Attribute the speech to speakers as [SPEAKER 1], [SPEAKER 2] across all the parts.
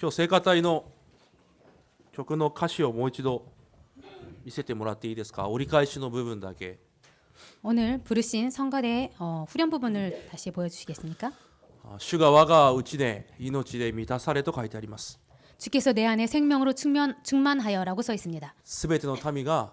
[SPEAKER 1] 今日聖歌隊の曲の歌詞をもう一度見せてもらっていいですか。折り返しの部分だけ。
[SPEAKER 2] 오늘 부르신 성가대 후렴 부분을 다시 보여주시겠습니까?
[SPEAKER 1] 主が我がうちで命で満たされと書いてあります。
[SPEAKER 2] 주께서 내 안에 생명으로 충만하여라고 써 있습니다.
[SPEAKER 1] すべての民が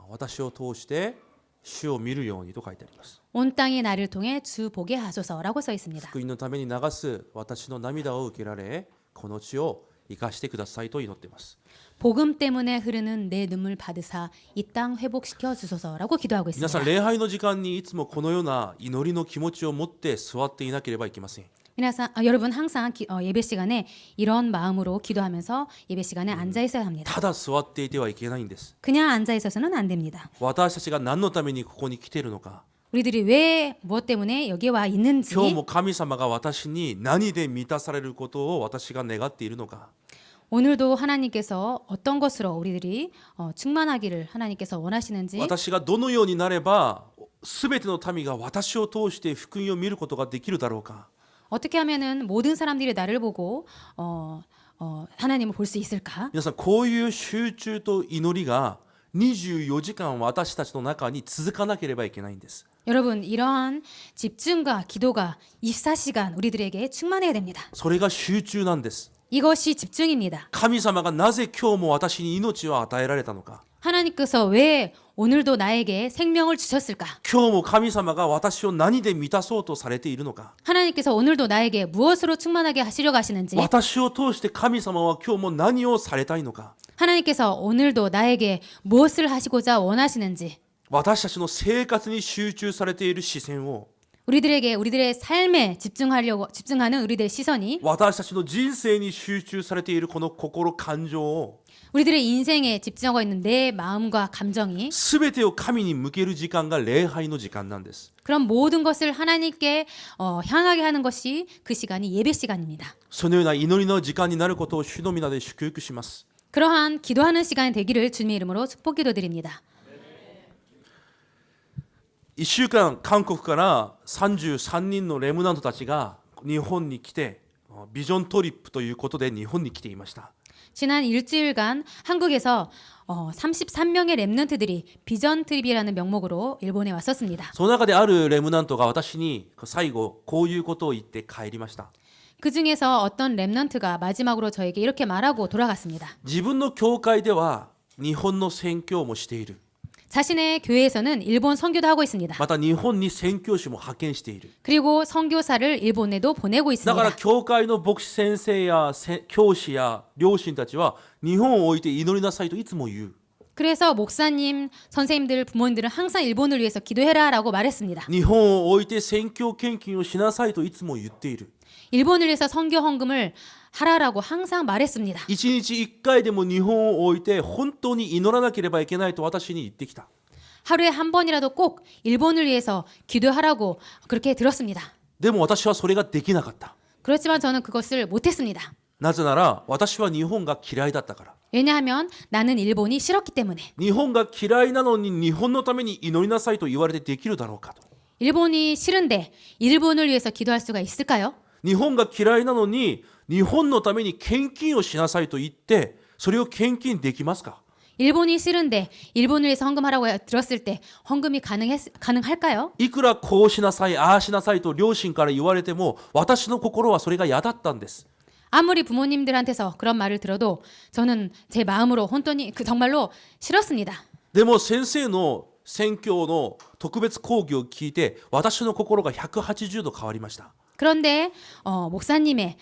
[SPEAKER 1] 私を通して主を見るようにと書いてあります。
[SPEAKER 2] 온 땅이 나를 통해 주 보게 하소서라고 써 있습니다.
[SPEAKER 1] 福音のために流す私の涙を受けられ、この地を生かしてくださいと祈っています。
[SPEAKER 2] 복음 때문에 흐르는 내 눈물 받으사 이 땅 회복시켜 주소서라고 기도하고
[SPEAKER 1] 皆さん
[SPEAKER 2] 있습니다.
[SPEAKER 1] 礼拝の時間にいつもこのような祈りの気持ちを持って座っていなければいけません。
[SPEAKER 2] 여러분 항상 예배 시간에 이런 마음으로 기도하면서 예배 시간에 앉아 있어야 합니다.
[SPEAKER 1] ただ座っていてはいけないんです。
[SPEAKER 2] 그냥 앉아 있어서는 안 됩니다.
[SPEAKER 1] 私たちが何のためにここに来ているのか。
[SPEAKER 2] 우리들이 왜 무엇 때문에 여기 와 있는지
[SPEAKER 1] 今日も神様が私に何で満たされることを私が願っているのか。
[SPEAKER 2] 오늘도 하나님께서 어떤 것으로 우리들이 충만하기를 하나님께서 원하시는지
[SPEAKER 1] 私がどのようになればすべての民が私を通して福音を見ることができるだろうか。
[SPEAKER 2] 어떻게 하면은 모든 사람들이 나를 보고 하나님을 볼 수 있을까?
[SPEAKER 1] 皆さんこういう集中と祈りが24時間私たちの中に続かなければいけないんです。
[SPEAKER 2] 여러분 이러한 집중과 기도가 24시간 우리들에게 충만해야 됩니다.
[SPEAKER 1] それが集中なんです。
[SPEAKER 2] 이것이 집중입니다.
[SPEAKER 1] 神様がなぜ今日も私に命を与えられたのか。
[SPEAKER 2] 하나님께서 왜 오늘도 나에게 생명을 주셨을까?
[SPEAKER 1] 今日も神様が私を何で満たそうとされているのか。
[SPEAKER 2] 하나님께서 오늘도 나에게 무엇으로 충만하게 하시려고 하시는지
[SPEAKER 1] 私を通して神様は今日も何をされたいのか。
[SPEAKER 2] 하나님께서 오늘도 나에게 무엇을 하시고자 원하시는지
[SPEAKER 1] 私たちの生活に集中されている視線を
[SPEAKER 2] 우리들의 삶에 집중하는 우리들의 시선이
[SPEAKER 1] 私たちの人生に集中されているこの心感情を
[SPEAKER 2] 우리들의 인생에 집중하고 있는 내 마음과 감정이
[SPEAKER 1] 全てを神に向ける時間が礼拝の時間なんです。
[SPEAKER 2] 그런 모든 것을 하나님께 향하게 하는 것이 그 시간이 예배 시간입니다.
[SPEAKER 1] そのような祈りの時間になることを主の皆で祝福します。
[SPEAKER 2] 그러한 기도하는 시간이 되기를 주님의 이름으로 축복 기도드립니다.
[SPEAKER 1] 1週間韓国から33人のレムナントたちが日本に来てビジョントリップということで日本に来ていました。
[SPEAKER 2] 지난 일주일간 한국에서 33명의 랩런트들이 비전 트립이라는 명목으로 일본에 왔었습니다.
[SPEAKER 1] その中であるレムナントが私に最後こういうことを言って帰りました。
[SPEAKER 2] 그 중에서 어떤 랩런트가 마지막으로 저에게 이렇게 말하고 돌아갔습니다.
[SPEAKER 1] 自分の教会では日本の宣教もしている。
[SPEAKER 2] 자신의 교회에서는 일본 선교도 하고 있습니다.
[SPEAKER 1] また日本に宣教師も派遣している。
[SPEAKER 2] 그리고 선교사를 일본에도 보내고
[SPEAKER 1] だから
[SPEAKER 2] 있습니다.
[SPEAKER 1] 教会の牧師先生や教師や両親たちは日本を置いて祈りなさいといつも言う。
[SPEAKER 2] 그래서 목사님, 선생님들, 부모님들은 항상 일본을 위해서 기도해라라고 말했습니다.
[SPEAKER 1] 日本を置いて宣教献金をしなさいといつも言っている。
[SPEAKER 2] 일본을 위해서 선교 헌금을 하라라고 항상 말했습니다.
[SPEAKER 1] 1日1回でも日本を置いて本当に祈らなければいけないと私に言ってきた。
[SPEAKER 2] 하루에 한 번이라도 꼭 일본을 위해서 기도하라고 그렇게 들었습니다.
[SPEAKER 1] でも私はそれができなかった。
[SPEAKER 2] 그렇지만 저는 그것을 못했습니다.
[SPEAKER 1] なぜなら私は日本が嫌いだったから。
[SPEAKER 2] 왜냐하면 나는 일본이 싫었기 때문에.
[SPEAKER 1] 日本が嫌いなのに日本のために祈りなさいと言われてできるだろうかと。
[SPEAKER 2] 일본이 싫은데 일본을 위해서 기도할 수가 있을까요?
[SPEAKER 1] 日本が嫌いなのに日本のために献金をしなさいと言ってそれを献金できますか？
[SPEAKER 2] 일본이 싫은데 일본을 위해서 헌금하라고 들었을 때 헌금이 가능할까요?
[SPEAKER 1] いくらこうしなさいああしなさいと両親から言われても私の心はそれが嫌だったんです。
[SPEAKER 2] 아무리 부모님들한테서 그런 말을 들어도 저는 제 마음으로 혼돈이 정말로 싫었습니다.
[SPEAKER 1] でも先生の宣教の特別講義を聞いて私の心が180度変わりました。
[SPEAKER 2] 그런데 목사님의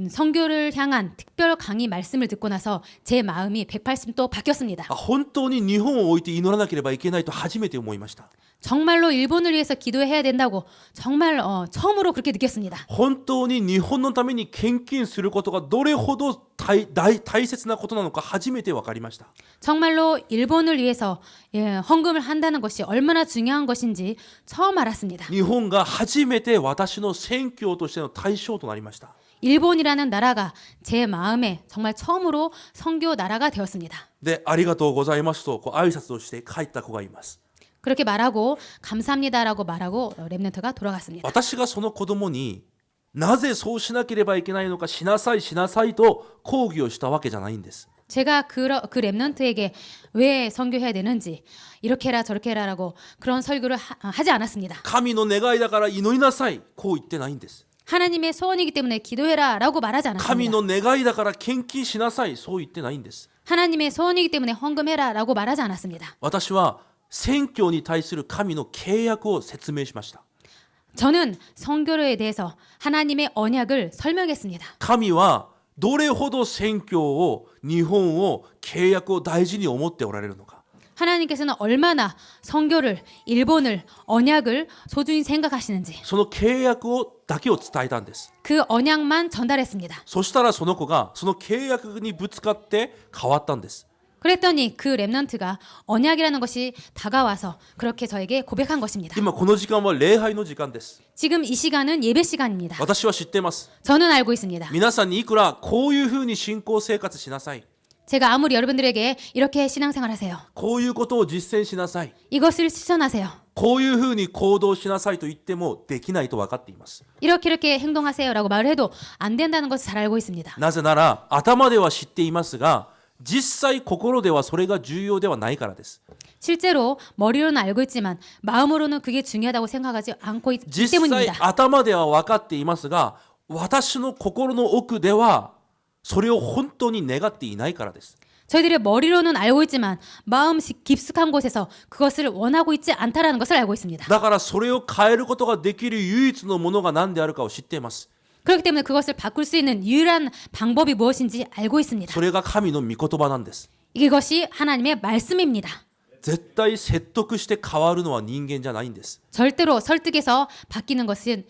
[SPEAKER 2] 선교를 향한 특별 강의 말씀을 듣고 나서 제 마음이 180도 바뀌었습니다.
[SPEAKER 1] 本当に日本を置いて祈らなければいけないと初めて思いました。
[SPEAKER 2] 정말로 일본을 위해서 기도해야 된다고 정말 처음으로 그렇게 느꼈습니다.
[SPEAKER 1] 本当に日本のために献金することがどれほど大切なことなのか初めて分かりました。
[SPEAKER 2] 정말로 일본을 위해서 헌금을 한다는 것이 얼마나 중요한 것인지 처음 알았습니다.
[SPEAKER 1] 日本が初めて私の宣教としての対象となりました。
[SPEAKER 2] 일본이라는 나라가 제 마음에 정말 처음으로 선교 나라가 되었습니다.
[SPEAKER 1] で、ありがとうございますと挨拶をして帰った子がいます。
[SPEAKER 2] 그렇게 말하고 감사합니다라고 말하고 랩런트가 돌아갔습니다.
[SPEAKER 1] 私がその子供になぜそうしなければいけないのか、しなさいしなさいと抗議をしたわけじゃないんです。
[SPEAKER 2] 제가 그 랩런트에게 왜 선교해야 되는지 이렇게 해라 저렇게 해라라고 그런 설교를 하지 않았습니다.
[SPEAKER 1] 神の願いだから祈りなさい、こう言ってないんです。
[SPEAKER 2] 하나님의 소원이기 때문에 기도해라라고 말하지
[SPEAKER 1] 神
[SPEAKER 2] 않았습니다.
[SPEAKER 1] の願いだから献金しなさい、そう言ってないんです。
[SPEAKER 2] 하나님의 소원이기 때문에 헌금해라라고 말하지 않았습니다.
[SPEAKER 1] 私は宣教に対する神の契約を説明しました。
[SPEAKER 2] 저는 선교에 대해서 하나님의 언약을 설명했습니다.
[SPEAKER 1] 神はどれほど宣教を、日本を、契約を大事に思っておられるのか。
[SPEAKER 2] 하나님께서는 얼마나 선교를, 일본을, 언약을 소중히 생각하시는지
[SPEAKER 1] その契約だけを伝えたんです。
[SPEAKER 2] 그 언약만 전달했습니다.
[SPEAKER 1] そしたらその子がその契約にぶつかって変わったんです。
[SPEAKER 2] 그랬더니 그 랩넌트가 언약이라는 것이 다가와서 그렇게 저에게 고백한 것입니다.
[SPEAKER 1] 今この時間は礼拝の時間です。
[SPEAKER 2] 지금 이 시간은 예배 시간입니다.
[SPEAKER 1] 私は知っています。
[SPEAKER 2] 저는 알고 있습니다.
[SPEAKER 1] 皆さんにいくらこういうふうに信仰生活しなさい、
[SPEAKER 2] 제가 아무리 여러분들에게 이렇게 신앙생활 하세요.
[SPEAKER 1] こういうことを実践しなさい、
[SPEAKER 2] 이것을 실천하세요.
[SPEAKER 1] こういうふうに行動しなさいと言ってもできないと分かっています。
[SPEAKER 2] 이렇게 행동하세요라고 말을 해도 안 된다는 것을 잘 알고 있습니다.
[SPEAKER 1] なぜなら頭では知っていますが、実際心ではそれが重要ではないからです。
[SPEAKER 2] 실제로 머리로는 알고 있지만 마음으로는 그게 중요하다고 생각하지 않고 있기
[SPEAKER 1] 実際
[SPEAKER 2] 때문입니다.
[SPEAKER 1] 頭では分かっていますが、私の心の奥ではそれを本当に願っていないからです。
[SPEAKER 2] 저희들이 머리로는 알고 있지만 마음 깊숙한 곳에서 그것을 원하고 있지 않다라는 것을 알고 있습니다.
[SPEAKER 1] だからそれを変えることができる唯一のものが何であるかを知っています。
[SPEAKER 2] 그렇기 때문에 그것을 바꿀 수 있는 유일한 방법이 무엇인지 알고 있습니다.
[SPEAKER 1] それが神の御言葉なんです。
[SPEAKER 2] 이것이 하나님의 말씀입니다.
[SPEAKER 1] 絶対説得して変わるのは人間じゃないんです。
[SPEAKER 2] 절대로 설득해서 바뀌는 것이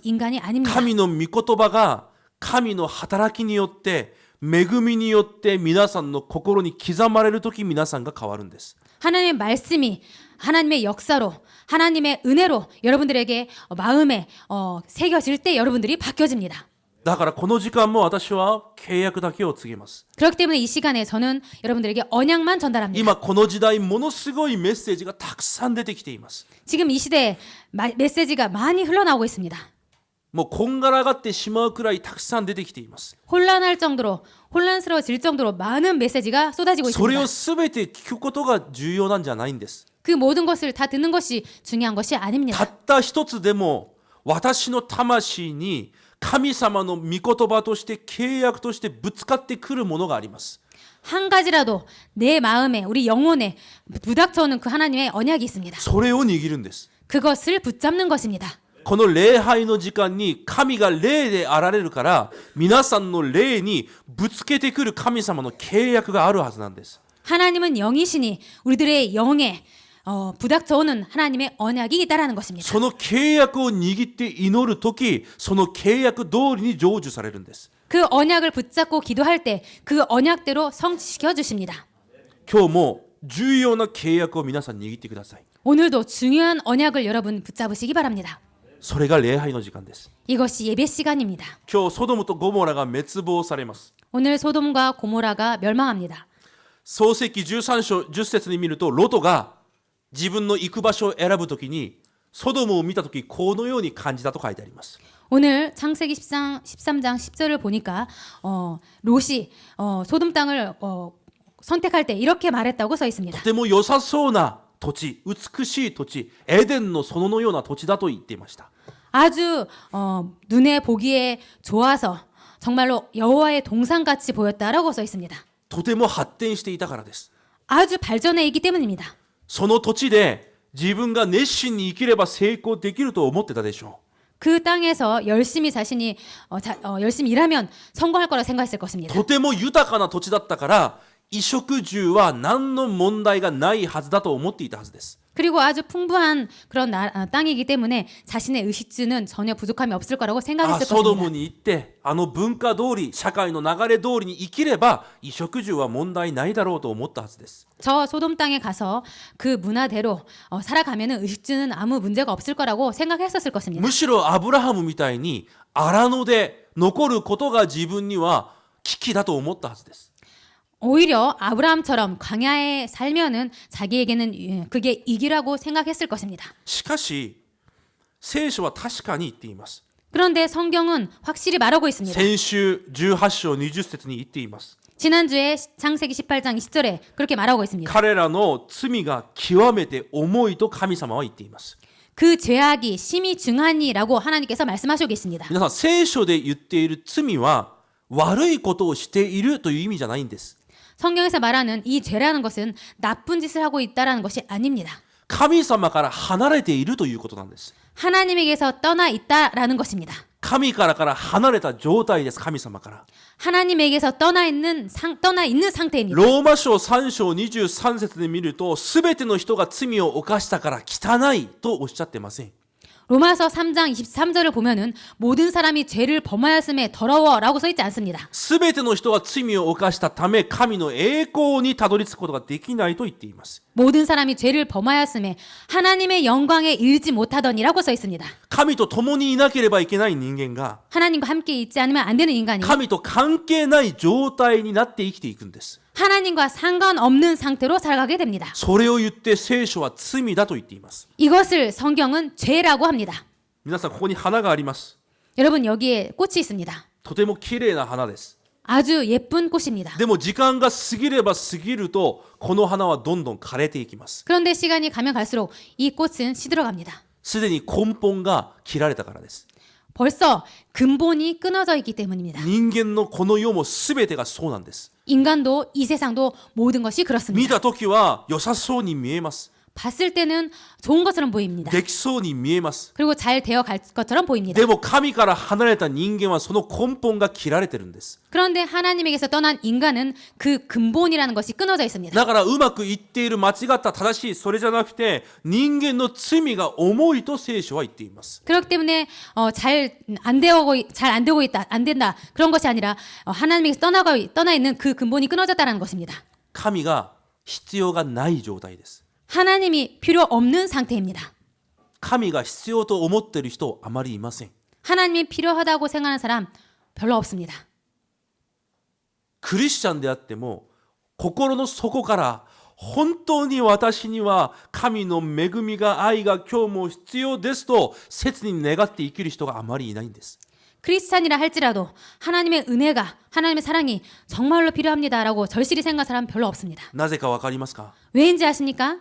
[SPEAKER 2] 인간이 아닙니다.
[SPEAKER 1] 神の御言葉が神の働きによって恵みによって皆さんの心に刻まれるとき、皆さんが変わるんです。
[SPEAKER 2] 하나님의 말씀이 하나님의 역사로 하나님의 은혜로 여러분들에게 마음에 새겨질 때 여러분들이 바뀌어집니다.
[SPEAKER 1] だからこの時間も私は契約だけを告げます。
[SPEAKER 2] 그렇기 때문에 이 시간에 저는 여러분들에게 언약만 전달합니다.
[SPEAKER 1] 今この時代ものすごいメッセージがたくさん出てきています。
[SPEAKER 2] 지금 이 시대에 메시지가 많이 흘러나오고 있습니다.
[SPEAKER 1] もうこんがらがってしまうくらいたくさん出てきています。
[SPEAKER 2] 혼란스러워질 정도로 많은 메시지가 쏟아지고
[SPEAKER 1] それを
[SPEAKER 2] 있습니다.
[SPEAKER 1] すべて聞くことが重要なんじゃないんです。
[SPEAKER 2] 그 모든 것을 다 듣는 것이 중요한 것이
[SPEAKER 1] た
[SPEAKER 2] 아닙니다.
[SPEAKER 1] った一つでも私の魂に神様の御言葉として契約としてぶつかってくるものがあります。
[SPEAKER 2] 한 가지라도 내 마음에 우리 영혼에 부닥쳐오는 그 하나님의 언약이 있습니다.
[SPEAKER 1] それを握るんです。
[SPEAKER 2] 그것을 붙잡는 것입니다.
[SPEAKER 1] この礼拝の時間に神が霊であられるから、皆さんの霊にぶつけてくる神様の契約があるはずなんです。
[SPEAKER 2] 하나님은 영이시니 우리들의 영에 부닥쳐오는 하나님의 언약이 있다라는 것입니다.
[SPEAKER 1] その契約を握って祈るとき、その契約通りに成就されるんです。
[SPEAKER 2] 그 언약을 붙잡고 기도할 때 그 언약대로 성취시켜 주십니다.
[SPEAKER 1] 今日も重要な契約を皆さん握ってください。
[SPEAKER 2] 오늘도 중요한 언약을 여러분 붙잡으시기 바랍니다.
[SPEAKER 1] それが礼拝の時間です。
[SPEAKER 2] 이것이 예배 시간입니다.
[SPEAKER 1] 今日ソドムとゴモラが滅亡されます。
[SPEAKER 2] 오늘 소돔과 고모라가 멸망합니다.
[SPEAKER 1] 創世記13章10節に見ると、ロトが自分の行く場所を選ぶときにソドムを見たときこのように感じたと書いてあります。
[SPEAKER 2] 오늘 창세기 13장 10절을 보니까 롯이 소돔 땅을 선택할 때 이렇게 말했다고 써 있습니다.
[SPEAKER 1] とても良さそうな土地、美しい土地、エデンの園のような土地だと言っていました。
[SPEAKER 2] 아주 눈에 보기에 좋아서 정말로 여호와의 동산같이 보였다라고 써 있습니다.
[SPEAKER 1] とても発展していたからです。
[SPEAKER 2] 아주 발전해 있기 때문입니다.
[SPEAKER 1] その土地で自分が熱心に生きれば成功できると思ってたでしょう。
[SPEAKER 2] 그 땅에서 열심히 자신이 열심히 일하면 성공할 거라 생각했을 것입니다.
[SPEAKER 1] とても豊かな土地だったから衣食住は何の問題がないはずだと思っていたはずです。
[SPEAKER 2] 그리고 아주 풍부한 그런 땅이기 때문에 자신의 의식주는 전혀 부족함이 없을 거라고 생각했을
[SPEAKER 1] ソドム
[SPEAKER 2] 것입니다.
[SPEAKER 1] に行って文化通り、社会の流れ通りに生きれば衣食住は問題ないだろうと思ったはずです。
[SPEAKER 2] 저 소돔 땅에 가서 그 문화대로 살아가면은 의식주는 아무 문제가 없을 거라고 생각했었을 것입니다.
[SPEAKER 1] むしろアブラハムみたいに荒野で残ることが自分には危機だと思ったはずです。
[SPEAKER 2] 오히려 아브라함처럼 광야에 살면은 자기에게는 그게 이기라고 생각했을 것입니다.
[SPEAKER 1] しかし聖書は確かに言っています。
[SPEAKER 2] 그런데 성경은 확실히 말하고 있습니다.
[SPEAKER 1] 先週18章20節に言っています。
[SPEAKER 2] 지난주에 창세기 18장 20절에 그렇게 말하고 있습니다.
[SPEAKER 1] 彼らの罪が極めて重いと神様は言っています。
[SPEAKER 2] 그 죄악이 심히 중하니라고 하나님께서 말씀하시고 계십니다.
[SPEAKER 1] 皆さん、聖書で言っている罪は悪いことをしているという意味じゃないんです。
[SPEAKER 2] 성경에서 말하는 이 죄라는 것은 나쁜 짓을 하고 있다라는 것이 아닙니다.
[SPEAKER 1] 神様から離れているということなんです。
[SPEAKER 2] 하나님에게서 떠나 있다라는 것입니다.
[SPEAKER 1] 神から離れた状態です。神様から。
[SPEAKER 2] 하나님에게서 떠나 있는 상태입니다.
[SPEAKER 1] ローマ書3章23節で見ると、すべての人が罪を犯したから汚いとおっしゃってません。
[SPEAKER 2] 로마서 3장 23절을 보면은 모든 사람이 죄를 범하였음에 더러워라고 써 있지 않습니다.
[SPEAKER 1] すべての人が罪を犯したため、神の栄光にたどり着くことができないと言っています。
[SPEAKER 2] 모든 사람이 죄를 범하였음에 하나님의 영광에 이르지 못하더니라고 써 있습니다.
[SPEAKER 1] 神と共にいなければいけない人間が、
[SPEAKER 2] 하나님과 함께 있지 않으면 안 되는 인간이
[SPEAKER 1] 神と関係ない状態になって生きていくんです。
[SPEAKER 2] 하나님과 상관없는 상태로 살아가게 됩니다.
[SPEAKER 1] それを言って聖書は罪だと言っています。
[SPEAKER 2] 이것을 성경은 죄라고 합니다.
[SPEAKER 1] 皆さん、ここに花があります。
[SPEAKER 2] 여러분 여기에 꽃이 있습니다.
[SPEAKER 1] とても綺麗な花です。
[SPEAKER 2] 아주 예쁜 꽃입니다.
[SPEAKER 1] でも時間が過ぎれば過ぎると、この花はどんどん枯れていきます。
[SPEAKER 2] 그런데 시간이 가면 갈수록 이 꽃은 시들어갑니다.
[SPEAKER 1] すでに根本が切られたからです。
[SPEAKER 2] 벌써 근본이 끊어져 있기 때문입니다.
[SPEAKER 1] 人間のこの世も全てがそうなんです。
[SPEAKER 2] 인간도 이 세상도 모든 것이
[SPEAKER 1] 見
[SPEAKER 2] 그렇습니다.
[SPEAKER 1] たときは良さそうに見えます。
[SPEAKER 2] 봤을 때는 좋은 것처럼 보입니다.
[SPEAKER 1] できそうに見えます。
[SPEAKER 2] 그리고 잘 되어 갈 것처럼 보입니다.
[SPEAKER 1] でも神から離れた人間はその根本が切られてるんです。
[SPEAKER 2] 그런데 하나님에게서 떠난 인간은 그 근본이라는 것이 끊어져 있습니다.
[SPEAKER 1] だからうまくいっている間違った正しいそれじゃなくて、人間の罪が重いと聖書は言っています。
[SPEAKER 2] 그렇기 때문에 잘 안 되고 있다, 안 된다 그런 것이 아니라 하나님에게서 떠나 있는 그 근본이 끊어졌다는 것입니다.
[SPEAKER 1] 神が必要がない状態です。
[SPEAKER 2] 하나님이 필요 없는 상태입니다.
[SPEAKER 1] 神が必要と思っている人あまりいません。
[SPEAKER 2] 하나님이 필요하다고 생각하는 사람 별로 없습니다.
[SPEAKER 1] クリスチャンであっても心の底から本当に私には神の恵みが愛が今日も必要ですと切に願って生きる人があまりいないんです。
[SPEAKER 2] 크리스찬이라 할지라도 하나님의 은혜가 하나님의 사랑이 정말로 필요합니다라고 절실히 생각하는 사람 별로 없습니다.
[SPEAKER 1] なぜかわかりますか？
[SPEAKER 2] 왜인지 아십니까?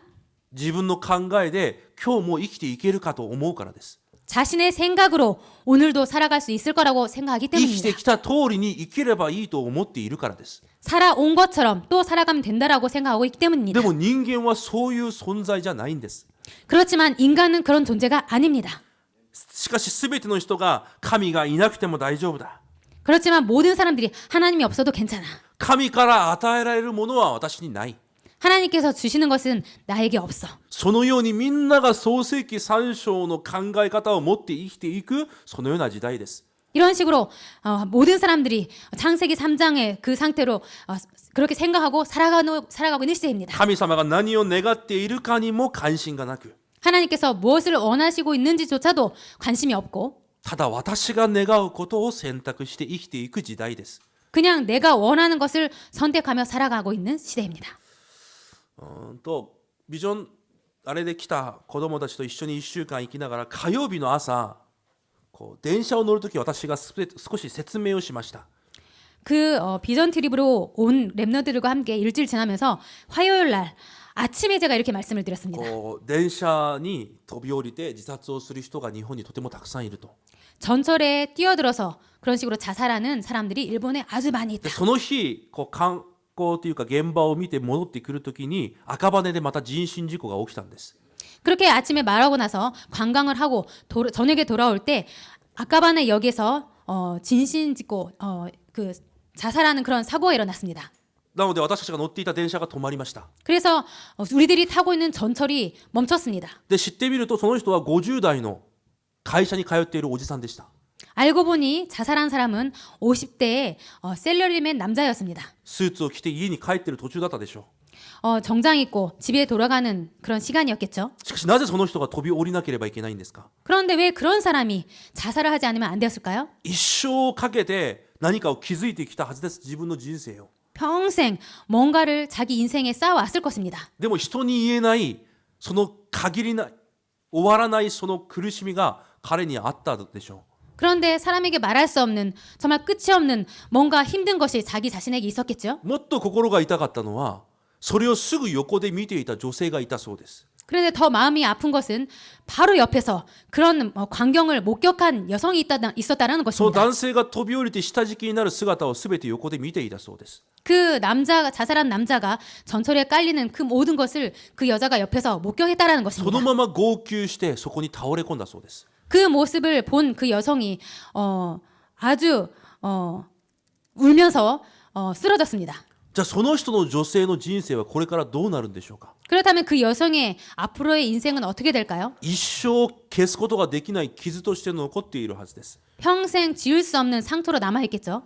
[SPEAKER 1] 自分の考えで今日も生きていけるかと思うからです。
[SPEAKER 2] 자신의 생각으로 오늘도 살아갈 수 있을 거라고 생각하기
[SPEAKER 1] 生きて
[SPEAKER 2] 때문입니다.
[SPEAKER 1] きた通りに生きればいいと思っているからです。
[SPEAKER 2] 살아온 것처럼 또 살아가면 된다라고 생각하고 있기
[SPEAKER 1] で
[SPEAKER 2] 때문입니다.
[SPEAKER 1] も人間はそういう存在じゃないんです。
[SPEAKER 2] 그렇지만 인간은 그런 존재가 아닙니다.
[SPEAKER 1] しかし全ての人が神がいなくても大丈夫だ。
[SPEAKER 2] 그렇지만 모든 사람들이 하나님이 없어도 괜찮아.
[SPEAKER 1] 神から与えられるものは私にない。
[SPEAKER 2] 하나님께서 주시는 것은 나에게 없어.
[SPEAKER 1] そのようにみんなが創世記3章の考え方を持って生きていくそのような時代です。
[SPEAKER 2] 이런 식으로 모든 사람들이 창세기 3장의 그 상태로 그렇게 생각하고 살아가고 있는 시대입니다.
[SPEAKER 1] 神様が何を願っているかにも関心がなく、
[SPEAKER 2] 하나님께서 무엇을 원하시고 있는지조차도 관심이 없고
[SPEAKER 1] ただ私が願うことを選択して生きていく時代です。
[SPEAKER 2] 그냥 내가 원하는 것을 선택하며 살아가고 있는 시대입니다.
[SPEAKER 1] ビジョンあれで来た子供たちと一緒に1週間生きながら火曜日の朝電車を乗るとき私が少し説明をしました。
[SPEAKER 2] 그 비전 트립으로 온 랩너들과 함께 일주일 지나면서 화요일 날 아침에 제가 이렇게 말씀을 드렸습니다.
[SPEAKER 1] 電車に飛び降りて自殺をする人が日本にとてもたくさんいると。
[SPEAKER 2] 전철에 뛰어들어서 그런 식으로 자살하는 사람들이 일본에 아주 많이
[SPEAKER 1] で
[SPEAKER 2] 있다.
[SPEAKER 1] その日観光というか現場を見て戻ってくるときに赤羽でまた人身事故が起きたんです。
[SPEAKER 2] 그렇게 아침에 말하고 나서 관광을 하고 저녁에 돌아올 때 아까바네 역에서 진신 짓고 그 자살하는 그런 사고가 일어났습니다.
[SPEAKER 1] なので私たちが乗っていた電車が止まりました。
[SPEAKER 2] 그래서 우리들이 타고 있는 전철이 멈췄습니다.
[SPEAKER 1] で知ってみるとその人は50代の会社に通っているおじさんでした。
[SPEAKER 2] 알고 보니 자살한 사람은 50대의 셀러리맨 남자였습니다.
[SPEAKER 1] スーツを着て家に帰っている途中だったでしょ
[SPEAKER 2] 정장 입고 집에 돌아가는 그런 시간이었겠죠.
[SPEAKER 1] う。しかしなぜその人が飛び降りなければいけないんですか？
[SPEAKER 2] 그런데 왜 그런 사람이 자살을 하지 않으면 안 되었을까요?
[SPEAKER 1] 一生かけて何かを築いてきたはずです。自分の人生を。
[SPEAKER 2] 평생 뭔가를 자기 인생에 쌓아왔을 것입니다.
[SPEAKER 1] でも人に言えないその限りない終わらないその苦しみが彼にあったでしょう。
[SPEAKER 2] 그런데 사람에게 말할 수 없는 정말 끝이 없는 뭔가 힘든 것이 자기 자신에게 있었겠죠.
[SPEAKER 1] もっと心が痛かったのはそれをすぐ横で見ていた女性がいたそうです。
[SPEAKER 2] 그런데 더 마음이 아픈 것은 바로 옆에서 그런 광경을 목격한 여성이 있었다는
[SPEAKER 1] その
[SPEAKER 2] 것입니다.
[SPEAKER 1] 男性が飛び降りて下敷きになる姿を全て横で見ていたそうです。
[SPEAKER 2] 그 남자가 자살한 남자가 전철에 깔리는 그 모든 것을 그 여자가 옆에서 목격했다라는
[SPEAKER 1] その
[SPEAKER 2] 것입니다.
[SPEAKER 1] まま号泣してそこに倒れ込んだそうです。
[SPEAKER 2] 그 모습을 본 그 여성이 아주 울면서 쓰러졌습니다.
[SPEAKER 1] じゃあその人の女性の人生はこれからどうなるんでしょうか。
[SPEAKER 2] 그렇다면 그 여성의 앞으로의 인생은 어떻게 될까요?
[SPEAKER 1] 一生消すことができない傷として残っているはずです。
[SPEAKER 2] 평생 지울 수 없는 상처로 남아있겠죠.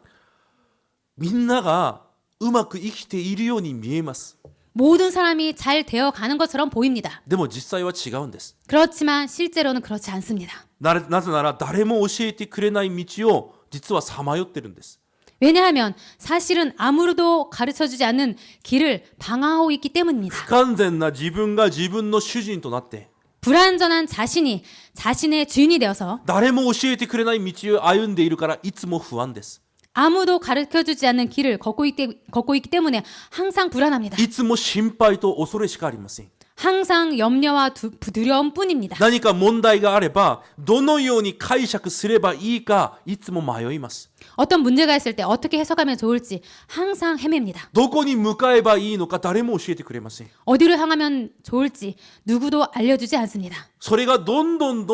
[SPEAKER 1] みんながうまく生きているように見えます。
[SPEAKER 2] 모든 사람이 잘 되어가는 것처럼 보입니다.
[SPEAKER 1] でも実際は違うんです。
[SPEAKER 2] 그렇지만 실제로는 그렇지 않습니다.
[SPEAKER 1] なぜなら誰も教えてくれない道を実はさまよってるんです。
[SPEAKER 2] 왜냐하면 사실은 아무도 가르쳐주지 않는 길을 방황하고 있기 때문입니다.
[SPEAKER 1] 不完全な自分が自分の主人となって
[SPEAKER 2] 불완전한 자신이 자신의 주인이 되어서
[SPEAKER 1] 誰も教えてくれない道を歩んでいるからいつも不安です。
[SPEAKER 2] 아무도 가르쳐주지 않는 길을 걷고 있기 때문에 항상 불안합니다.
[SPEAKER 1] いつも心配と恐れしかありません。
[SPEAKER 2] 항상 염려와 두려움뿐입니다.
[SPEAKER 1] 何か問題があればどのように解釈すればいいかいつも迷います。
[SPEAKER 2] 어떤 문제가 있을 때 어떻게 해석하면 좋을지 항상 헤맵니다.
[SPEAKER 1] どこに向かえばいいのか誰も教えてくれません。
[SPEAKER 2] 어디로 향하면 좋을지 누구도 알려주지 않습니다.
[SPEAKER 1] それがどんどん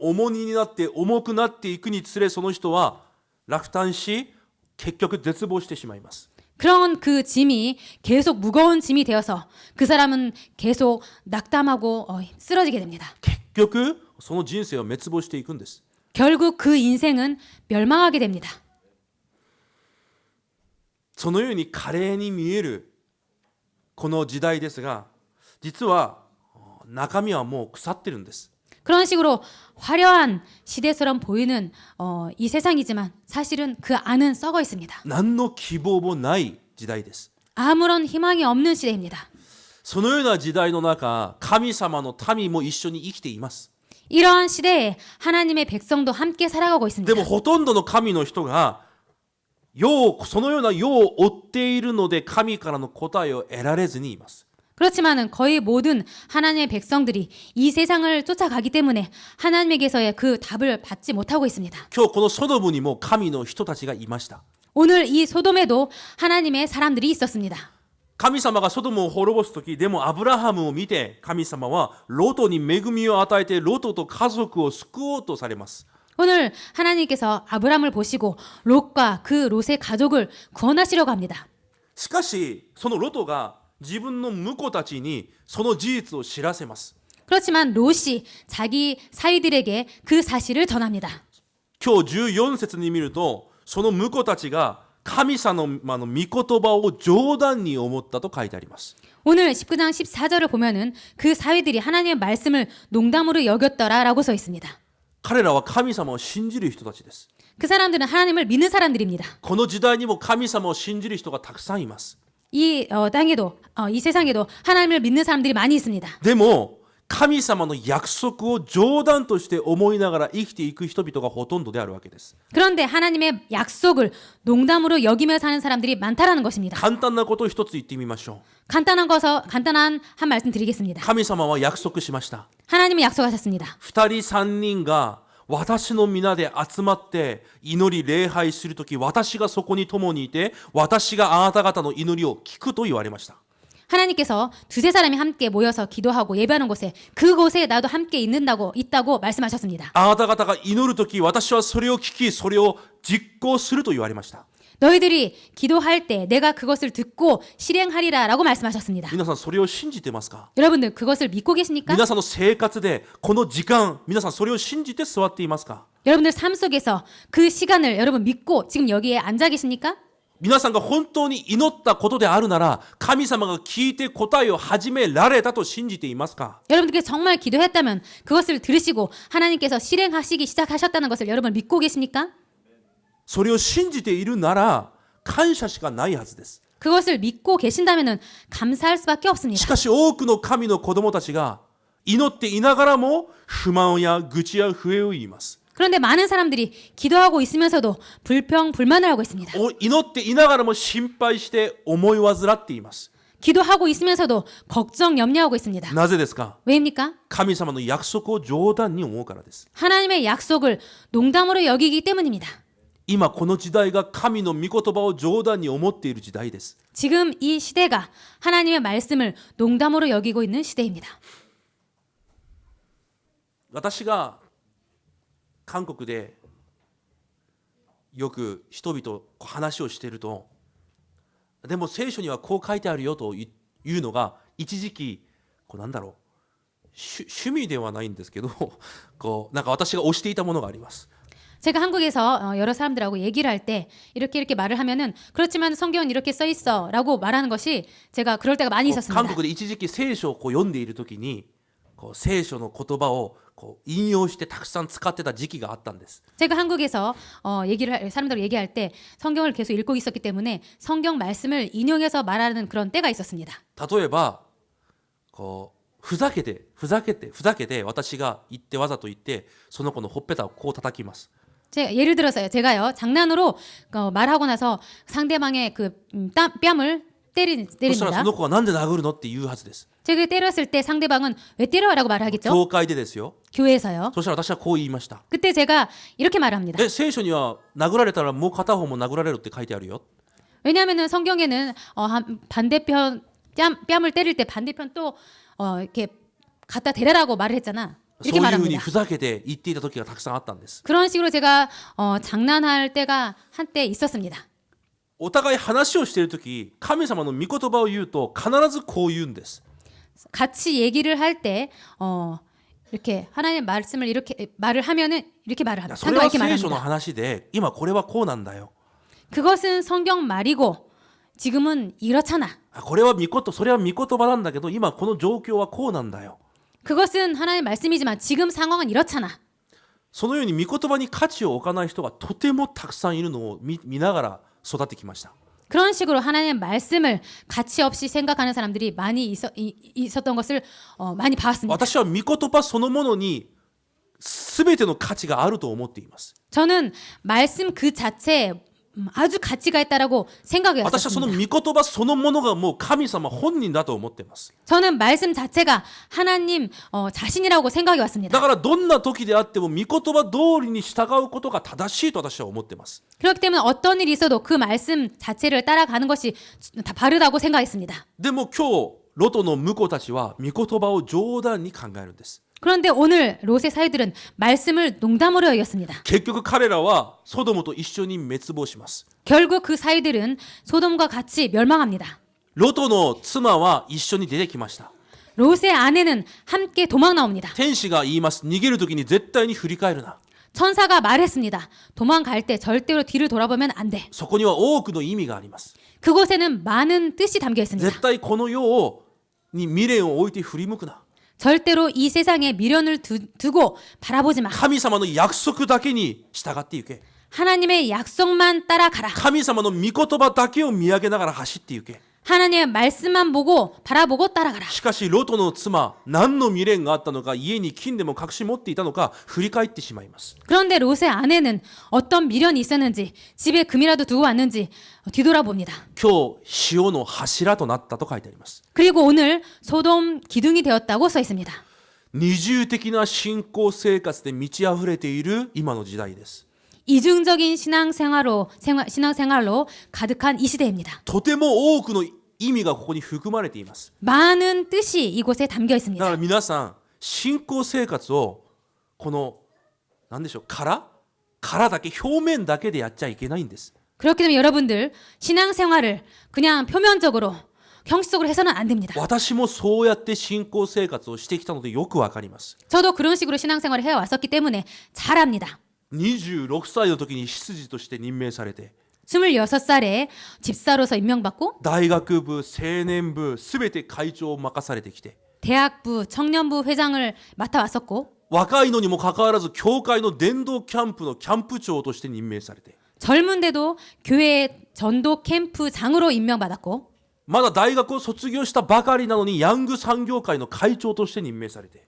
[SPEAKER 1] 重荷になって重くなっていくにつれその人は落胆し結局絶望してしまいます。
[SPEAKER 2] 그런 그 짐이 계속 무거운 짐이 되어서 그 사람은 계속 낙담하고 쓰러지게 됩니다.
[SPEAKER 1] 結局その人生は滅亡していくんです。
[SPEAKER 2] 결국 그 인생은 멸망하게 됩니다.
[SPEAKER 1] そのように華麗に見えるこの時代ですが実は中身はもう腐ってるんです。
[SPEAKER 2] 그런 식으로 화려한 시대처럼 보이는 이 세상이지만 사실은 그 안은 썩어 있습니다.
[SPEAKER 1] 何の希望もない時代です。
[SPEAKER 2] 아무런 희망이 없는 시대입니다.
[SPEAKER 1] そのような時代の中神様の民も一緒に生きています。
[SPEAKER 2] 이러한 시대에 하나님의 백성도 함께 살아가고
[SPEAKER 1] で
[SPEAKER 2] 있습니다.
[SPEAKER 1] もほとんどの神の人がそのような世を追っているので神からの答えを得られずにいます。
[SPEAKER 2] 그렇지만은 거의 모든 하나님의 백성들이 이 세상을 쫓아가기 때문에 하나님에게서의 그 답을 받지 못하고 있습니다.
[SPEAKER 1] 今日このソドムにも神の人たちがいました。
[SPEAKER 2] 오늘 이 소돔에도 하나님의 사람들이 있었습니다.
[SPEAKER 1] 神様がソドムを滅ぼす時でもアブラハムを見て神様はロトに恵みを与えてロトと家族を救おうとされます。
[SPEAKER 2] 오늘 하나님께서 아브람을 보시고 롯과 그 롯의 가족을 구원하시려고 합니다.
[SPEAKER 1] しかしそのロトが自分の婿たちにその事実を知らせます。
[SPEAKER 2] 그렇지만 롯이 자기 사위들에게 그 사실을 전합니다.
[SPEAKER 1] 今日14節に見るとその婿たちが神様の御言葉を冗談に思ったと書いてあります。
[SPEAKER 2] 오늘 19장 14절을 보면은 그 사위들이 하나님의 말씀을 농담으로 여겼더라라고 써 있습니다.
[SPEAKER 1] 彼らは神様を信じる人たちです。
[SPEAKER 2] 그 사람들은 하나님을 믿는 사람들입니다.
[SPEAKER 1] この時代にも神様を信じる人がたくさんいます。
[SPEAKER 2] 이 땅에도 이 세상에도 하나님을 믿는 사람들이 많이 있습니다.
[SPEAKER 1] でも神様の約束を冗談として思いながら生きていく人々がほとんどであるわけです。
[SPEAKER 2] 그런데 하나님의 약속을 농담으로 여기며 사는 사람들이 많다라는 것입니다.
[SPEAKER 1] 簡単なことを一つ言ってみましょ
[SPEAKER 2] 간단한 한 말씀
[SPEAKER 1] う。
[SPEAKER 2] 드리겠습니다.
[SPEAKER 1] 神様は約束しました。
[SPEAKER 2] 하나님이 약속하셨습니다.
[SPEAKER 1] 二人三人が私の皆で集まって祈り礼拝するとき私がそこに共にいて私があなた方の祈りを聞くと言われました。
[SPEAKER 2] 하나님께서 두세 사람이 함께 모여서 기도하고 예배하는 곳에 그곳에 나도 함께 있다고 말씀하셨습니다.
[SPEAKER 1] あなた方が祈るとき私はそれを聞きそれを実行すると言われました。
[SPEAKER 2] 너희들이 기도할 때 내가 그것을 듣고 실행하리라라고 말씀하셨습니다.
[SPEAKER 1] 皆さんそれを信じてますか？
[SPEAKER 2] 여러분들 그것을 믿고 계십니까?
[SPEAKER 1] 皆さんの生活でこの時間皆さんそれを信じて座っていますか？
[SPEAKER 2] 여러분들 삶 속에서 그 시간을 여러분 믿고 지금 여기에 앉아 계십니까?
[SPEAKER 1] 皆さんが本当に祈ったことであるなら神様が聞いて答えを始められたと信じていますか？
[SPEAKER 2] 여러분들께 정말 기도했다면 그것을 들으시고 하나님께서 실행하시기 시작하셨다는 것을 여러분 믿고 계십니까?
[SPEAKER 1] それを信じているなら感謝しかないはずです。
[SPEAKER 2] 그것을 믿고 계신다면은 감사할 수밖에
[SPEAKER 1] し
[SPEAKER 2] 없습니다.
[SPEAKER 1] かし多くの神の子供たちが祈っていながらも不満や愚痴や不平を言います。
[SPEAKER 2] 그런데 많은 사람들이 기도하고 있으면서도 불평, 불만을 하고 있습니다.
[SPEAKER 1] 祈っていながらも心配して思い煩っています。
[SPEAKER 2] 기도하고 있으면서도 걱정, 염려하고 있습니다.
[SPEAKER 1] なぜですか？
[SPEAKER 2] 왜입니까?
[SPEAKER 1] 神様の約束を冗談に思うからです。
[SPEAKER 2] 하나님의 약속을 농담으로 여기기 때문입니다.
[SPEAKER 1] 今この時代が神の御言葉を冗談に思っている時代です。
[SPEAKER 2] 지금 이 시대가 하나님의 말씀을 농담으로 여기고 있는 시대입니다.
[SPEAKER 1] 私が韓国でよく人々と話をしていると、でも聖書にはこう書いてあるよというのが一時期なんだろう、趣味ではないんですけどなんか私が推していたものがあります。
[SPEAKER 2] 제가 한국에서 여러 사람들하고 얘기를 할 때 이렇게 말을 하면은 그렇지만 성경은 이렇게 써 있어라고 말하는 것이 제가 그럴 때가 많이 있었습니다.
[SPEAKER 1] 韓国で一時期聖書を読んでいる時に聖書の言葉を引用してたくさん使ってた時期があったんです。
[SPEAKER 2] 제가 한국에서 사람들하고 얘기할 때 성경을 계속 읽고 있었기 때문에 성경 말씀을 인용해서 말하는 그런 때가 있었습니다.
[SPEAKER 1] 例えばふざけて私が言ってわざと言ってその子のほっぺたをこう叩きます。
[SPEAKER 2] 예를 들어서요. 제가요 장난으로 말하고 나서 상대방의 그 뺨을
[SPEAKER 1] そしたらそ
[SPEAKER 2] 때립니다.
[SPEAKER 1] の子はなんで殴るのって言うはずです。
[SPEAKER 2] 제가 때렸을 때 상대방은 왜 때려라고 말하겠죠?
[SPEAKER 1] 教会でですよ。
[SPEAKER 2] 교회에서요.
[SPEAKER 1] そしたら私はこう言いました。
[SPEAKER 2] 그때 제가 이렇게 말합니다.
[SPEAKER 1] 聖書には殴られたらもう片方も殴られるって書いてあるよ。
[SPEAKER 2] 왜냐하면은 성경에는 반대편 뺨을 때릴 때 반대편 또 이렇게 갖다 대라라고 말을 했잖아.
[SPEAKER 1] そう
[SPEAKER 2] 이렇게
[SPEAKER 1] いうふうに
[SPEAKER 2] 말합니다.
[SPEAKER 1] ふざけて言っていた時がたくさんあったんです。
[SPEAKER 2] 그런 식으로 제가 장난할 때가 한때 있었습니다.
[SPEAKER 1] お互い話をしている時、神様の御言葉を言うと必ずこう言うんです。
[SPEAKER 2] 같이 얘기를 할 때 이렇게 하나님의 말씀을 이렇게 말을 하면은 이렇게 말을
[SPEAKER 1] いや
[SPEAKER 2] 합니다.
[SPEAKER 1] それは
[SPEAKER 2] 상대방에게
[SPEAKER 1] 聖書の
[SPEAKER 2] 말합니다.
[SPEAKER 1] 話で、今これはこうなんだよ。
[SPEAKER 2] 그것은 성경 말이고 지금은 이렇잖아.
[SPEAKER 1] これはそれは御言葉なんだけど、今この状況はこうなんだよ。
[SPEAKER 2] 그것은 하나님의 말씀이지만 지금 상황은 이렇잖아.
[SPEAKER 1] そのように御言葉に価値を置かない人がとてもたくさんいるのを見ながら育ってきました。
[SPEAKER 2] 그런 식으로 하나님의 말씀을 가치 없이 생각하는 사람들이 많이 있었던 것을 많이 봤습니다.
[SPEAKER 1] 私は御言葉そのものに全ての価値があると思っています。
[SPEAKER 2] 저는 말씀 그 자체에 아주 가치가 있다라고
[SPEAKER 1] 私はその
[SPEAKER 2] 생각했습니다.
[SPEAKER 1] 御言葉そのものがもう神様本人だと思っています。
[SPEAKER 2] 저는 말씀 자체가 하나님 자신이라고 생각이
[SPEAKER 1] だ
[SPEAKER 2] 왔습니다.
[SPEAKER 1] からどんな時であっても御言葉通りに従うことが正しいと私は思っています。
[SPEAKER 2] 그렇기 때문에 어떤 일이 있어도 그 말씀 자체를 따라가는 것이 다 바르다고 생각했습니다.
[SPEAKER 1] でも今日ロトの婿たちは御言葉を冗談に考えるんです。
[SPEAKER 2] 그런데 오늘 롯의 사이들은 말씀을 농담으로 여겼습니다.
[SPEAKER 1] 結局彼らはソドムと一緒に滅亡します。
[SPEAKER 2] 결국 그 사이들은 소돔과 같이 멸망합니다.
[SPEAKER 1] ロトの妻は一緒に出てきました。
[SPEAKER 2] 롯의 아내는 함께 도망 나옵니다.
[SPEAKER 1] 天使が言います。逃げる時に絶対に振り返るな。
[SPEAKER 2] 천사가 말했습니다. 도망갈 때 절대로 뒤를 돌아보면 안 돼.
[SPEAKER 1] そこには多くの意味があります。
[SPEAKER 2] 그곳에는 많은 뜻이 담겨 있습니다.
[SPEAKER 1] 絶対この世に未練を置いて振り向くな。
[SPEAKER 2] 절대로 이 세상에 미련을 두고 바라보지 마.
[SPEAKER 1] 神様の約束だけに従っていけ。
[SPEAKER 2] 하나님의 약속만 따라가라.
[SPEAKER 1] 神様の御言葉だけを見上げながら走っていけ。
[SPEAKER 2] 하나님의 말씀만 보고 바라보고 따라가라.
[SPEAKER 1] しかしロトの妻、何の未練があったのか、家に金でも隠し持っていたのか、振り返ってしまいます。
[SPEAKER 2] 그런데 롯의 아내는 어떤 미련이 있었는지 집에 금이라도 두고 왔는지 뒤돌아봅니다.
[SPEAKER 1] 今日塩の柱となったと書いてあります。
[SPEAKER 2] 그리고 오늘 소돔 기둥이 되었다고 써 있습니다.
[SPEAKER 1] 二重的な信仰生活で満ち溢れている今の時代です。
[SPEAKER 2] 이중적인 신앙생활로 가득한 이 시대입니다.
[SPEAKER 1] とても多くの意味がここに含まれています。
[SPEAKER 2] 많은 뜻이 이곳에 담겨
[SPEAKER 1] だ
[SPEAKER 2] 있습니다.
[SPEAKER 1] から皆さん、信仰生活をこの何でしょう、殻だけ、表面だけでやっちゃいけないんです。
[SPEAKER 2] 그렇기 때문에 여러분들 신앙생활을 그냥 표면적으로 형식적으로 해서는 안 됩니다.
[SPEAKER 1] 私もそうやって信仰生活をしてきたのでよくわかります。
[SPEAKER 2] 저도 그런 식으로 신앙생활을 해왔었기 때문에 잘 압니다.
[SPEAKER 1] 26歳の時に執事として任命されて、
[SPEAKER 2] 26살에 집사로서 임명받고
[SPEAKER 1] 大学部、青年部、すべて会長を任されてきて、
[SPEAKER 2] 대학부, 청년부 회장을 맡아왔었고
[SPEAKER 1] 若いのにもかかわらず教会の伝道キャンプのキャンプ長として任命されて、
[SPEAKER 2] 젊은데도 교회 전도 캠프장으로 임명받았고
[SPEAKER 1] まだ大学を卒業したばかりなのにヤング産業会の会長として任命されて、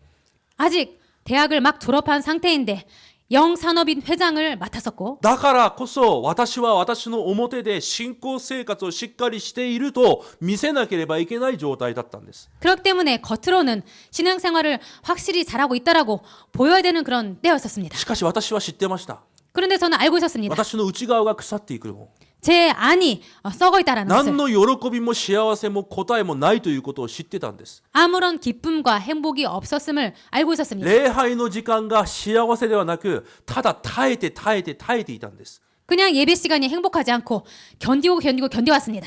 [SPEAKER 2] 아직 대학을 막 졸업한 상태인데 영 산업인 회장을 맡았었고
[SPEAKER 1] だからこそ私は私の表で信仰生活をしっかりしていると見せなければいけない状態だったんです。
[SPEAKER 2] 그렇기 때문에 겉으로는 신앙생활을 확실히 잘하고 있다라고 보여야 되는 그런 때였었습니다.
[SPEAKER 1] しかし私は知ってました。
[SPEAKER 2] 그런데 저는 알고 있었습니다.
[SPEAKER 1] 私の内側が腐っていくの。
[SPEAKER 2] 제 안이 썩어 있다라는
[SPEAKER 1] 何
[SPEAKER 2] 것을
[SPEAKER 1] の喜びも幸せも答えもないということを知ってたんです。
[SPEAKER 2] 아무런 기쁨과 행복이 없었음을 알고 있었습니다.
[SPEAKER 1] 礼拝の時間が幸せではなくただ耐えていたんです。
[SPEAKER 2] 그냥 예배 시간이 행복하지 않고 견뎌왔습니다.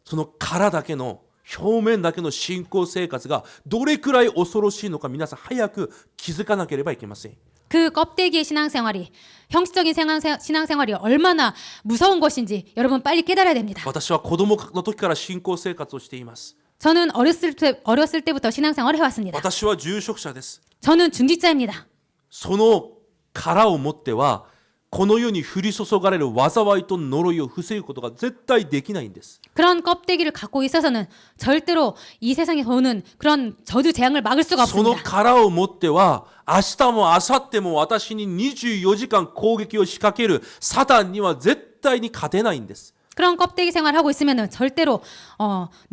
[SPEAKER 1] その殻だけの表面だけの信仰生活がどれくらい恐ろしいのか皆さん早く気づかなければいけません。
[SPEAKER 2] 그 껍데기의 신앙생활이 형식적인 신앙생활이 얼마나 무서운 것인지 여러분 빨리 깨달아야 됩니다.
[SPEAKER 1] 私は子供の時から信仰生活をしています。
[SPEAKER 2] 저는 어렸을 때부터 신앙생활을 해왔습니다.
[SPEAKER 1] 私は住職者です。
[SPEAKER 2] 저는 중직자입니다.
[SPEAKER 1] その殻を持ってはこの世に降り注がれる災いと呪いを防ぐことが絶対できないんです。
[SPEAKER 2] 그런 껍데기를 갖고 있어서는 절대로 이 세상에 오는 그런 저주 재앙을 막을 수가
[SPEAKER 1] その
[SPEAKER 2] 없습니다.
[SPEAKER 1] 殻を持っては明日も明後日も私に24時間攻撃を仕掛けるサタンには絶対に勝てないんです。
[SPEAKER 2] 그런 껍데기 생활을 하고 있으면은 절대로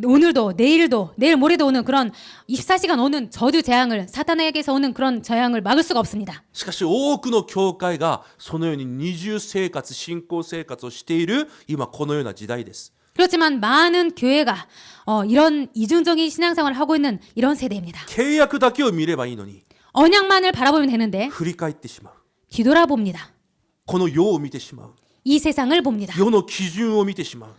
[SPEAKER 2] 오늘도 내일도 내일 모레도 오는 그런 24시간 오는 저주 재앙을 사탄에게서 오는 그런 재앙을 막을 수가 없습니다.
[SPEAKER 1] しかし多くの教会がそのように二重生活信仰生活をしている今このような時代です。
[SPEAKER 2] 그렇지만 많은 교회가 이런 이중적인 신앙생활을 하고 있는 이런 세대입니다.
[SPEAKER 1] 契約だけを見ればいいのに
[SPEAKER 2] 언약만을 바라보면 되는데
[SPEAKER 1] 振り返ってしまう。
[SPEAKER 2] 뒤돌아봅니다.
[SPEAKER 1] この世を見てしまう。
[SPEAKER 2] 이 세상을 봅니다.
[SPEAKER 1] 世の基準を見てしまう。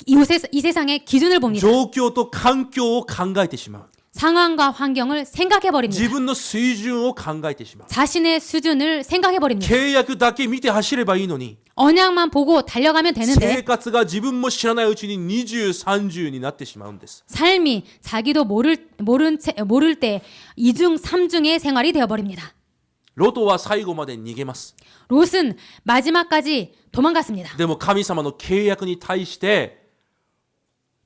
[SPEAKER 2] 이 세상의 기준을 봅니다.
[SPEAKER 1] 状況と環境を考えてしまう。
[SPEAKER 2] 상황과 환경을 생각해
[SPEAKER 1] 自
[SPEAKER 2] 버립니다.
[SPEAKER 1] 分の水準を考えてしまう。
[SPEAKER 2] 자신의 수준을 생각해 버립니다.
[SPEAKER 1] 契約だけ見て走ればいいのに
[SPEAKER 2] 언약만 보고 달려가면
[SPEAKER 1] 生
[SPEAKER 2] 되는데
[SPEAKER 1] 活が自分も知らないうちに20、30になってしまうんです。
[SPEAKER 2] 삶이 자기도 모를 때 이중 삼중의 생활이 되어 버립니다.
[SPEAKER 1] ロトは最後まで逃げます。
[SPEAKER 2] 롯은 마지막까지 도망갔습니다.
[SPEAKER 1] でも神様の契約に対して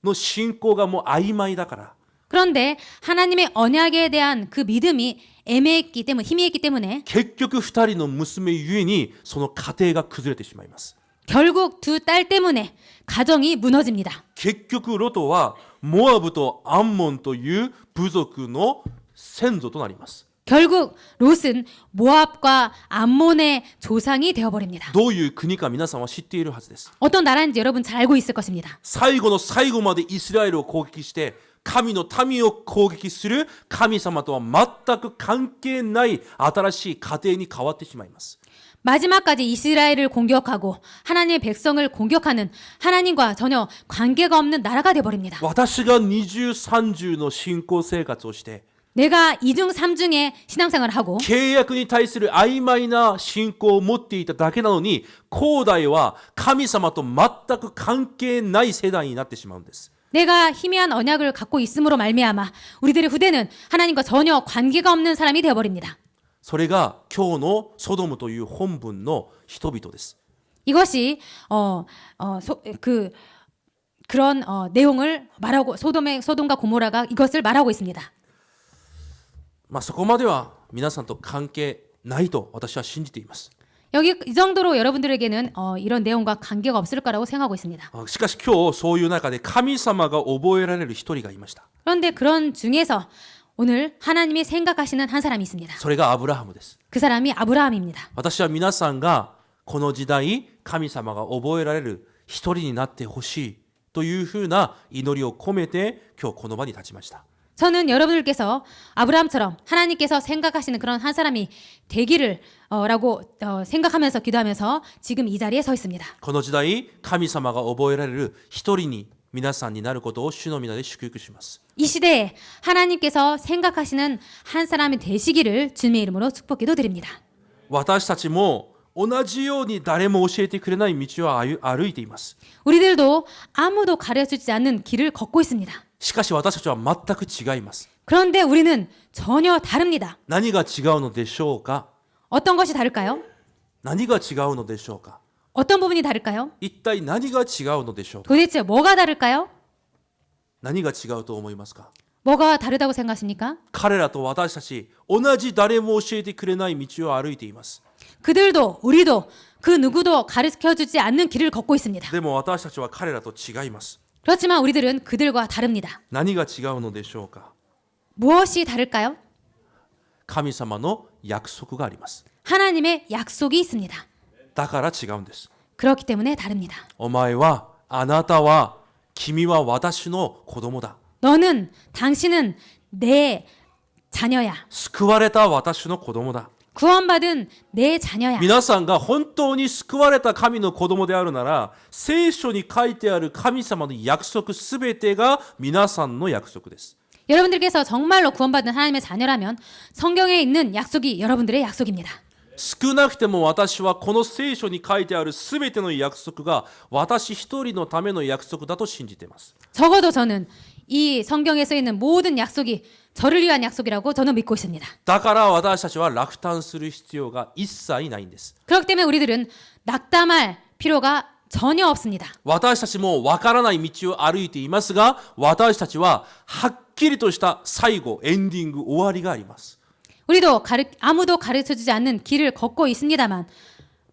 [SPEAKER 1] の信仰がもう曖昧だから
[SPEAKER 2] 그런데 하나님의 언약에 대한 그 믿음이 애매했기 때문에 희미했기 때문에
[SPEAKER 1] 結局2人の娘ゆえにその家庭が崩れてしまいます。
[SPEAKER 2] 결국 두 딸 때문에 가정이 무너집니다.
[SPEAKER 1] 結局ロトはモアブとアンモンという部族の先祖となります。
[SPEAKER 2] 결국 롯은 모압과 암몬의 조상이 되어버립니다.
[SPEAKER 1] どういう国か皆さんは知っているはずです。
[SPEAKER 2] 어떤 나라인지 여러분 잘 알고 있을 것입니다.
[SPEAKER 1] 最後の最後までイスラエルを攻撃して神の民を攻撃する神様とは全く関係ない新しい家庭に変わってしまいます。
[SPEAKER 2] 마지막까지 이스라엘을 공격하고 하나님의 백성을 공격하는 하나님과 전혀 관계가 없는 나라가 되어버립니다.
[SPEAKER 1] 私が20、30の信仰生活をして
[SPEAKER 2] 내가 이중 삼중의 신앙생활을 하고
[SPEAKER 1] 契約に対する曖昧な信仰を持っていただけなのに後代は神様と全く関係ない世代になってしまうんです。
[SPEAKER 2] 내가 희미한 언약을 갖고 있음으로 말미암아 우리들의 후대는 하나님과 전혀 관계가 없는 사람이 되어버립니다.
[SPEAKER 1] それが今日のソドムという本文の人々です。
[SPEAKER 2] 이것이 그런 내용을 말하고 소돔과 고모라가 이것을 말하고 있습니다.
[SPEAKER 1] そこまでは皆さんと関係ないと私は信じています。
[SPEAKER 2] 여기 이 정도로 여러분들에게는 이런 내용과 관계가 없을 거라고 생각하고 있습니다.
[SPEAKER 1] しかし今日そういう中で神様が覚えられる一人がいました。
[SPEAKER 2] 그런데 그런 중에서 오늘 하나님이 생각하시는 한 사람이 있습니다.
[SPEAKER 1] それがアブラハムです。
[SPEAKER 2] 그 사람이 아브라함입니다.
[SPEAKER 1] 私は皆さんがこの時代神様が覚えられる一人になってほしいというふうな祈りを込めて今日この場に立ちました。
[SPEAKER 2] 저는 여러분들께서 아브라함처럼 하나님께서 생각하시는 그런 한 사람이 되기를 라고 생각하면서 기도하면서 지금 이 자리에 서 있습니다.
[SPEAKER 1] この時代神様が覚えられる一人に皆さんになることを主の皆で祝福します。
[SPEAKER 2] 이 시대에 하나님께서 생각하시는 한 사람이 되시기를 주님의 이름으로 축복 기도드립니다.
[SPEAKER 1] 私たちも同じように誰も教えてくれない道を歩いています。
[SPEAKER 2] 우리들도 아무도 가르쳐주지 않는 길을 걷고 있습니다.
[SPEAKER 1] しかし私たちは全く違います。
[SPEAKER 2] 그런데 우리는 전혀 다릅니다.
[SPEAKER 1] 何が違うのでしょうか。
[SPEAKER 2] 어떤 것이 다를까요?
[SPEAKER 1] 何が違うのでしょうか。
[SPEAKER 2] 어떤 부분이 다를까요?
[SPEAKER 1] 一体何が違うのでしょうか。
[SPEAKER 2] 도대체 뭐가 다를까요?
[SPEAKER 1] 何が違うと思いますか。
[SPEAKER 2] 뭐가 다르다고 생각하십니까?
[SPEAKER 1] 彼らと私たち、同じ誰も教えてくれない道を歩いています。
[SPEAKER 2] 그들도 우리도 그 누구도 가르쳐주지 않는 길을 걷고 있습니다.
[SPEAKER 1] でも私たちは彼らと違います。
[SPEAKER 2] 그렇지만 우리들은 그들과 다릅니다.
[SPEAKER 1] 何が違うのでしょうか。
[SPEAKER 2] 무엇이 다를까요?
[SPEAKER 1] 神様の約束があります。
[SPEAKER 2] 하나님의 약속이 있습니다.
[SPEAKER 1] だから違うんです。
[SPEAKER 2] 그렇기 때문에 다릅니다.
[SPEAKER 1] お前は、あなたは、君は私の子供だ。
[SPEAKER 2] 너는 당신은 내 자녀야.
[SPEAKER 1] 救われた私の子供だ。
[SPEAKER 2] 구원받은 내 자녀야.
[SPEAKER 1] 皆さんが本当に救われた神の子供であるなら、聖書に書いてある神様の約束すべてが皆さんの約束です。
[SPEAKER 2] 여러분들께서 정말로 구원받은 하나님의 자녀라면 성경에 있는 약속이 여러분들의 약속입니다.
[SPEAKER 1] 少なくても私はこの聖書に書いてあるすべての約束が私一人のための約束だと信じています。
[SPEAKER 2] 적어도 저는 이 성경에 써 있는 모든 약속이 저를 위한 약속이라고 저는 믿고 있습니다.
[SPEAKER 1] だから私たちは落胆する必要が一切ないんです。
[SPEAKER 2] 그렇기 때문에 우리들은 낙담할 필요가 전혀 없습니다.
[SPEAKER 1] 私たちもわからない道を歩いていますが、私たちははっきりとした最後、エンディング、終わりがあります。
[SPEAKER 2] 우리도 아무도 가르쳐주지 않는 길을 걷고 있습니다만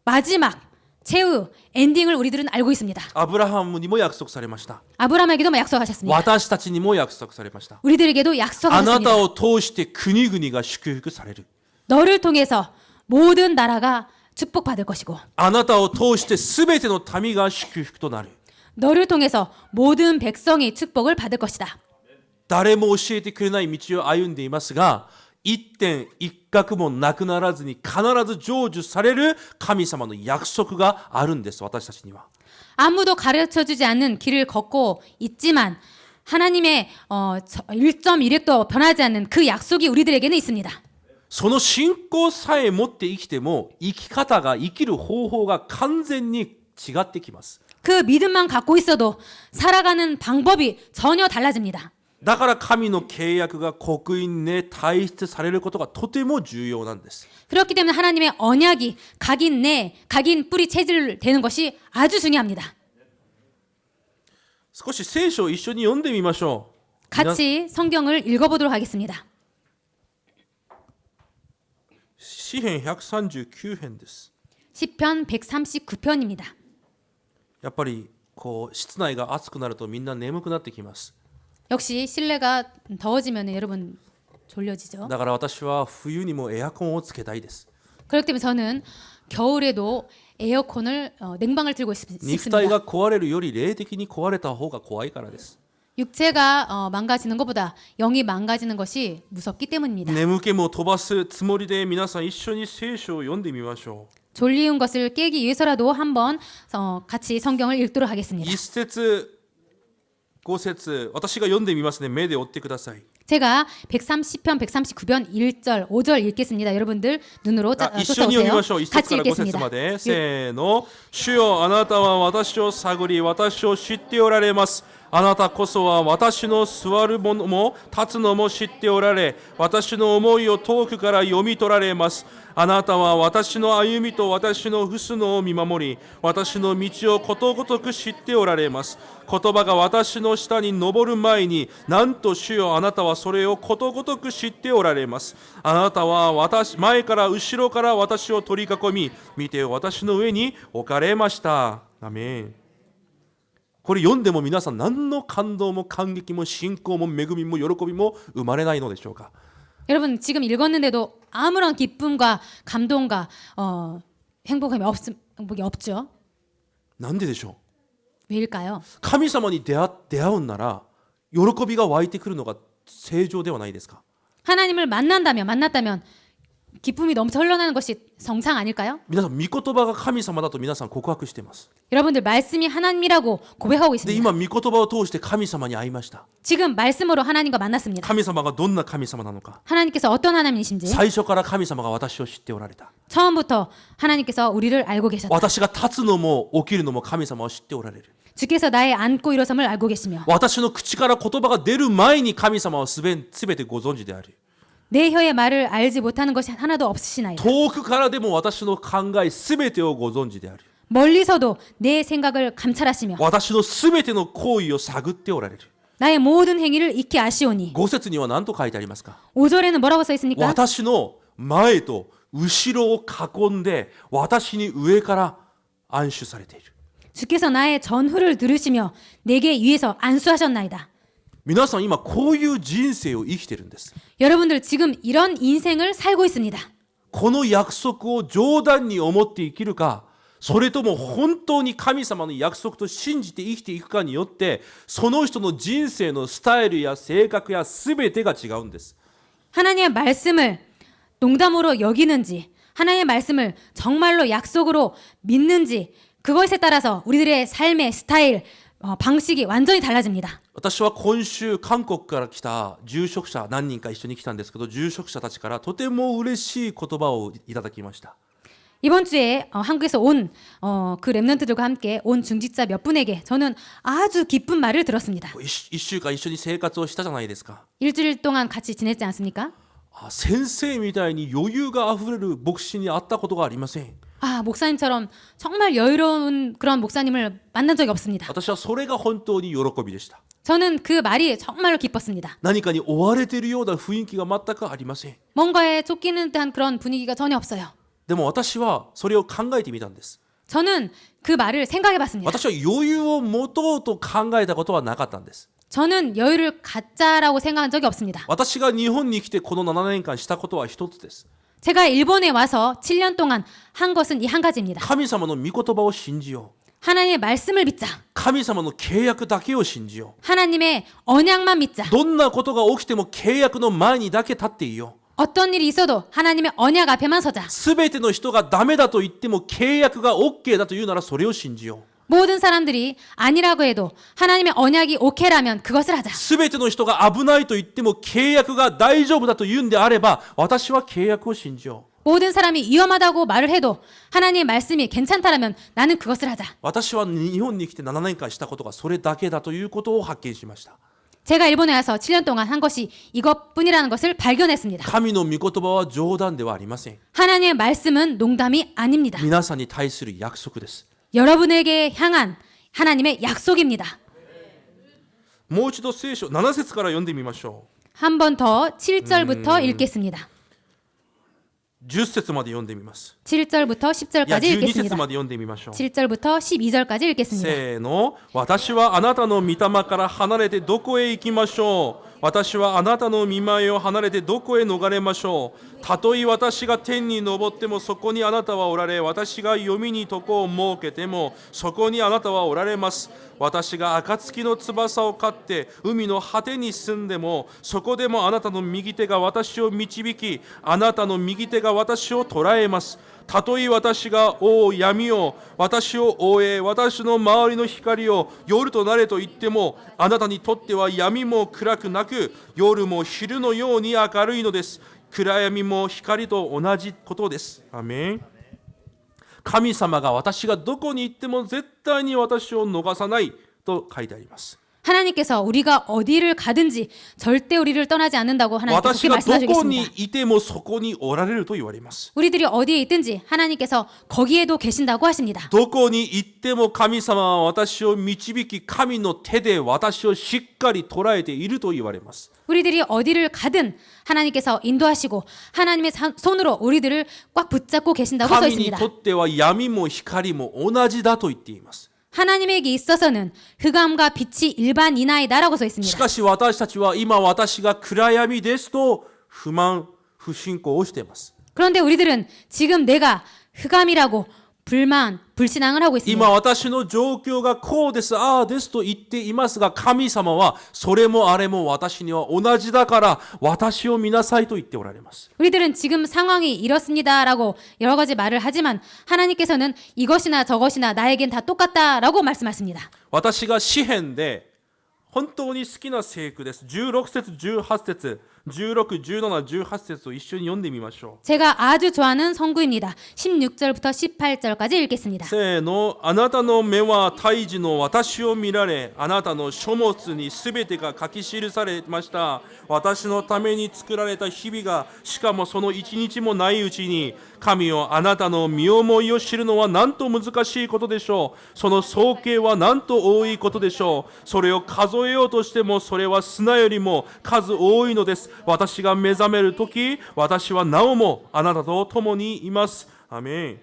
[SPEAKER 2] 마지막 최후 엔딩을 우리들은 알고 있습니다.
[SPEAKER 1] アブラハムにも約束されました。
[SPEAKER 2] 아브라함에게도 약속하셨습니다.
[SPEAKER 1] 私たちにも約束されました。
[SPEAKER 2] 우리들에게도
[SPEAKER 1] あな
[SPEAKER 2] 약속하셨습니다.
[SPEAKER 1] たを通して国々が祝福される。
[SPEAKER 2] 너를 통해서 모든 나라가 축복받을 것이고
[SPEAKER 1] あなたを通してすべての民が祝福となる。
[SPEAKER 2] 너를 통해서 모든 백성이 축복을 받을 것이다.
[SPEAKER 1] 誰も教えてくれない道を歩んでいますが、一点一角もなくならずに必ず成就される神様の約束があるんです、私たちには。
[SPEAKER 2] 아무도 가르쳐주지 않는 길을 걷고 있지만 하나님의 1.1획도 변하지 않는 그 약속이 우리들에게는 있습니다.
[SPEAKER 1] その信仰さえ持って生きても、生き方が、生きる方法が完全に違ってきます。
[SPEAKER 2] 그 믿음만 갖고 있어도 살아가는 방법이 전혀 달라집니다.
[SPEAKER 1] だから神の契約が刻印で退出されることがとても重要なんです。
[SPEAKER 2] 그렇기 때문에 하나님의 언약이 각인 뿌리 체질되는 것이 아주 중요합니다.
[SPEAKER 1] 少し聖書を一緒に読んでみましょう。
[SPEAKER 2] 같이 성경을 읽어보도록 하겠습니다.
[SPEAKER 1] 詩編139編です。
[SPEAKER 2] 시편 139편입니다.
[SPEAKER 1] やっぱりこう室内が暑くなるとみんな眠くなってきます。
[SPEAKER 2] 역시 실내가 더워지면 여러분 졸려지죠.
[SPEAKER 1] だから私は冬にもエアコンをつけたいです。
[SPEAKER 2] 그렇기 때문에 저는 겨울에도 에어컨을 냉방을 틀고
[SPEAKER 1] 肉体
[SPEAKER 2] 싶습니다.
[SPEAKER 1] が壊れるより霊的に壊れた方が怖いからです。
[SPEAKER 2] 육체가 망가지는 것보다 영이 망가지는 것이 무섭기 때문입니다.
[SPEAKER 1] 眠気も飛ばすつもりで皆さん一緒に聖書を読んでみましょう。
[SPEAKER 2] 졸리운 것을 깨기 위해서라도 한번 같이 성경을 읽도록 하겠습니다.
[SPEAKER 1] 1節5節私が読んでみますね。目で追ってください。
[SPEAKER 2] 제가 130편 139편 1절 5절 읽겠습니다. 여러분들 눈으로
[SPEAKER 1] 一緒に読み
[SPEAKER 2] 쫓아오세요.
[SPEAKER 1] ましょう。1節
[SPEAKER 2] 같이
[SPEAKER 1] から5節
[SPEAKER 2] 읽겠습니다.
[SPEAKER 1] まで。せーの。主よ、あなたは私を探り、私を知っておられます。あなたこそは私の座るものも立つのも知っておられ、私の思いを遠くから読み取られます。あなたは私の歩みと私の臥すのを見守り、私の道をことごとく知っておられます。言葉が私の下に上る前に、なんと主よ、あなたはそれをことごとく知っておられます。あなたは前から後ろから私を取り囲み、見て私の上に置かれました。アメン。これ読んでも皆さん何の感動も感激も信仰も恵みも喜びも生まれないのでしょうか。
[SPEAKER 2] 여러분 지금 읽었는데도 아무런 기쁨과 감동과 행복이 없죠.
[SPEAKER 1] なんででしょう。
[SPEAKER 2] 왜일까요?
[SPEAKER 1] 神様に出会うんなら喜びが湧いてくるのが正常ではないですか。
[SPEAKER 2] 하나님을 만났다면 기쁨이 넘쳐 흘러나는 것이 정상 아닐까요?
[SPEAKER 1] 皆さん御言葉が神様だと皆さん告白しています。
[SPEAKER 2] 여러분들 말씀이 하나님이라고 고백하고
[SPEAKER 1] で
[SPEAKER 2] 있습니다.
[SPEAKER 1] 今御言葉を通して神様に会いました。
[SPEAKER 2] 지금 말씀으로 하나님과 만났습니다.
[SPEAKER 1] 神様がどんな神様なのか。
[SPEAKER 2] 하나님께서 어떤 하나님이신지
[SPEAKER 1] 最初から神様が私を知っておられた。
[SPEAKER 2] 처음부터 하나님께서 우리를 알고 계셨다.
[SPEAKER 1] 私が立つのも起きるのも神様を知っておられる。
[SPEAKER 2] 주께서 나의 앉고 일어섬을 알고 계시며
[SPEAKER 1] 私の口から言葉が出る前に神様はすべてご存知である。
[SPEAKER 2] 내 혀의 말을 알지 못하는 것이 하나도 없으시나이다.
[SPEAKER 1] 遠くからでも私の考えすべてをご存知である。
[SPEAKER 2] 멀리서도 내 생각을 감찰하시며
[SPEAKER 1] 私のすべての行為を探っておられる。
[SPEAKER 2] 나의 모든 행위를 익히 아시오니.
[SPEAKER 1] 5節には何と書いてありますか？
[SPEAKER 2] 5절에는 뭐라고 써 있습니까?
[SPEAKER 1] 私の前と後ろを囲んで私に上から安守されている。
[SPEAKER 2] 주께서 나의 전후를 들으시며 내게 위에서 안수하셨나이다.
[SPEAKER 1] 皆さん今こういう人生を生きてるんです。
[SPEAKER 2] 여러분들 지금 이런 인생을 살고 있습니다.
[SPEAKER 1] この約束を冗談に思って生きるか、それとも本当に神様の約束と信じて生きていくかによって、その人の人生のスタイルや性格や全てが違うんです。
[SPEAKER 2] 하나님의 말씀을 농담으로 여기는지 하나님의 말씀을 정말로 약속으로 믿는지 그것에 따라서 우리들의 삶의 스타일, 방식이 완전히 달라집니다.
[SPEAKER 1] 私は今週韓国から来た住職者何人か一緒に来たんですけど、住職者たちからとても嬉しい言葉をいただきました。
[SPEAKER 2] 이번 주에 한국에서 온 그 랩런트들과 함께 온 중직자 몇 분에게 저는 아주 기쁜 말을 들었습니다.
[SPEAKER 1] 一週間一緒に生活をしたじゃないですか。
[SPEAKER 2] 일주일 동안 같이 지냈지 않습니까?
[SPEAKER 1] 先生みたいに余裕があふれる牧師に会ったことがありません。
[SPEAKER 2] 아, 목사님처럼 정말 여유로운 그런 목사님을 만난 적이 없습니다.
[SPEAKER 1] 私はそれが本当に喜びでした。
[SPEAKER 2] 저는 그 말이 정말로 기뻤습니다.
[SPEAKER 1] 何かに追われているような雰囲気が全くありません。
[SPEAKER 2] 뭔가에 쫓기는 듯한 그런 분위기가 전혀 없어요.
[SPEAKER 1] でも私はそれを考えてみたんです。
[SPEAKER 2] 저는 그 말을 생각해 봤습니다.
[SPEAKER 1] 私は余裕を持とうと考えたことはなかったんです。
[SPEAKER 2] 저는 여유를 갖자라고 생각한 적이 없습니다.
[SPEAKER 1] 私が日本に来てこの7年間したことは一つです。
[SPEAKER 2] 제가 일본에 와서 7년 동안 한 것은 이 한 가지입니다.
[SPEAKER 1] 神様の御言葉を信じよう。
[SPEAKER 2] 하나님의 말씀을 믿자.
[SPEAKER 1] 神様の契約だけを信じよ
[SPEAKER 2] 하나님의 언약만 믿자.
[SPEAKER 1] う。どんなことが起きても契約の前にだけ立っていよう。
[SPEAKER 2] 어떤 일이 있어도 하나님의 언약 앞에만 서자.
[SPEAKER 1] すべての人がダメだと言っても契約が OK だと言うならそれを信じよう。
[SPEAKER 2] 모든 사람들이 아니라고 해도 하나님의 언약이 오케이라면 그것을 하자.
[SPEAKER 1] すべての人が危ないと言っても契約が大丈夫だと言うんであれば私は契約を信じよう。
[SPEAKER 2] 모든 사람이 위험하다고 말을 해도 하나님의 말씀이 괜찮다라면 나는 그것을 하자.
[SPEAKER 1] 私は日本に来て7年間したことがそれだけだということを発見しました。
[SPEAKER 2] 제가 일본에 와서 7년 동안 한 것이 이것뿐이라는 것을 발견했습니다.
[SPEAKER 1] 神の御言葉は冗談ではありません。
[SPEAKER 2] 하나님의 말씀은 농담이 아닙니다.
[SPEAKER 1] 皆さんに対する約束です。
[SPEAKER 2] 여러분에게 향한 하나님의 약속입니다.
[SPEAKER 1] もう一度聖書7節から読んでみましょ
[SPEAKER 2] 한 번 더 7절부터 읽겠습니다.
[SPEAKER 1] う。10節まで読んでみます。
[SPEAKER 2] 7절부터
[SPEAKER 1] いや
[SPEAKER 2] 10절까지
[SPEAKER 1] 12節
[SPEAKER 2] 읽겠습니다.
[SPEAKER 1] まで読んでみましょう。
[SPEAKER 2] 7절부터 12절까지 읽겠습니다.
[SPEAKER 1] せーの。私はあなたの御霊から離れてどこへ行きましょう。私はあなたの御前を離れてどこへ逃れましょう。たとえ私が天に昇ってもそこにあなたはおられ、私が黄泉に床を設けてもそこにあなたはおられます。私が暁の翼を飼って海の果てに住んでもそこでもあなたの右手が私を導き、あなたの右手が私を捉えます。たとえ私が闇を私を覆え、私の周りの光を夜となれと言ってもあなたにとっては闇も暗くなく夜も昼のように明るいのです。暗闇も光と同じことです。アメン。神様が私がどこに行っても絶対に私を逃さないと書いてあります。
[SPEAKER 2] 하나님께서 우리가 어디를 가든지 절대 우리를 떠나지 않는다고 하나님께서
[SPEAKER 1] 私
[SPEAKER 2] 그렇게
[SPEAKER 1] がどこに
[SPEAKER 2] 말씀하시겠습니다.
[SPEAKER 1] いてもそこにおられると言われます。
[SPEAKER 2] 우리들이 어디에 있든지 하나님께서 거기에도 계신다고 하십니다.
[SPEAKER 1] どこに行っても神様は私を導き、神の手で私をしっかり捉えていると言われます。
[SPEAKER 2] 우리들이 어디를 가든 하나님께서 인도하시고 하나님의 손으로 우리들을 꽉 붙잡고 계신다고 써
[SPEAKER 1] 神に
[SPEAKER 2] 있습니다.
[SPEAKER 1] とっては闇も光も同じだと言っています。
[SPEAKER 2] 하나님에게 있어서는 흑암과 빛이 일반이나이다라고 써
[SPEAKER 1] し
[SPEAKER 2] 있습니다.
[SPEAKER 1] かし私たちは今私が暗闇ですと不満、不信仰をしています。
[SPEAKER 2] 그런데 우리들은 지금 내가 흑암이라고 불만, 불신앙을 하고 있습니다.
[SPEAKER 1] 今私の状況がこうです、ああですと言っていますが、神様はそれもあれも私には同じだから私を見なさいと言っておられます。
[SPEAKER 2] 우리들은 지금 상황이 이렇습니다라고 여러 가지 말을 하지만 하나님께서는 이것이나 저것이나 나에겐 다 똑같다라고 말씀하십니다.
[SPEAKER 1] 私が詩編で本当に好きな聖句です。16節、18節。16、17、18節を一緒に読んでみましょ
[SPEAKER 2] 제가 아주 좋아하는 성구입니다. 16절부터 18절까지 읽겠습니다.
[SPEAKER 1] う。せーの、あなたの目は胎児の私を見られ、あなたの書物にすべてが書き記されました。私のために作られた日々が、しかもその一日もないうちに、神よ、あなたの身思いを知るのはなんと難しいことでしょう。その総計はなんと多いことでしょう。それを数えようとしても、それは砂よりも数多いのです。私が目覚めるとき、私はなおもあなたと共にいます。アメン。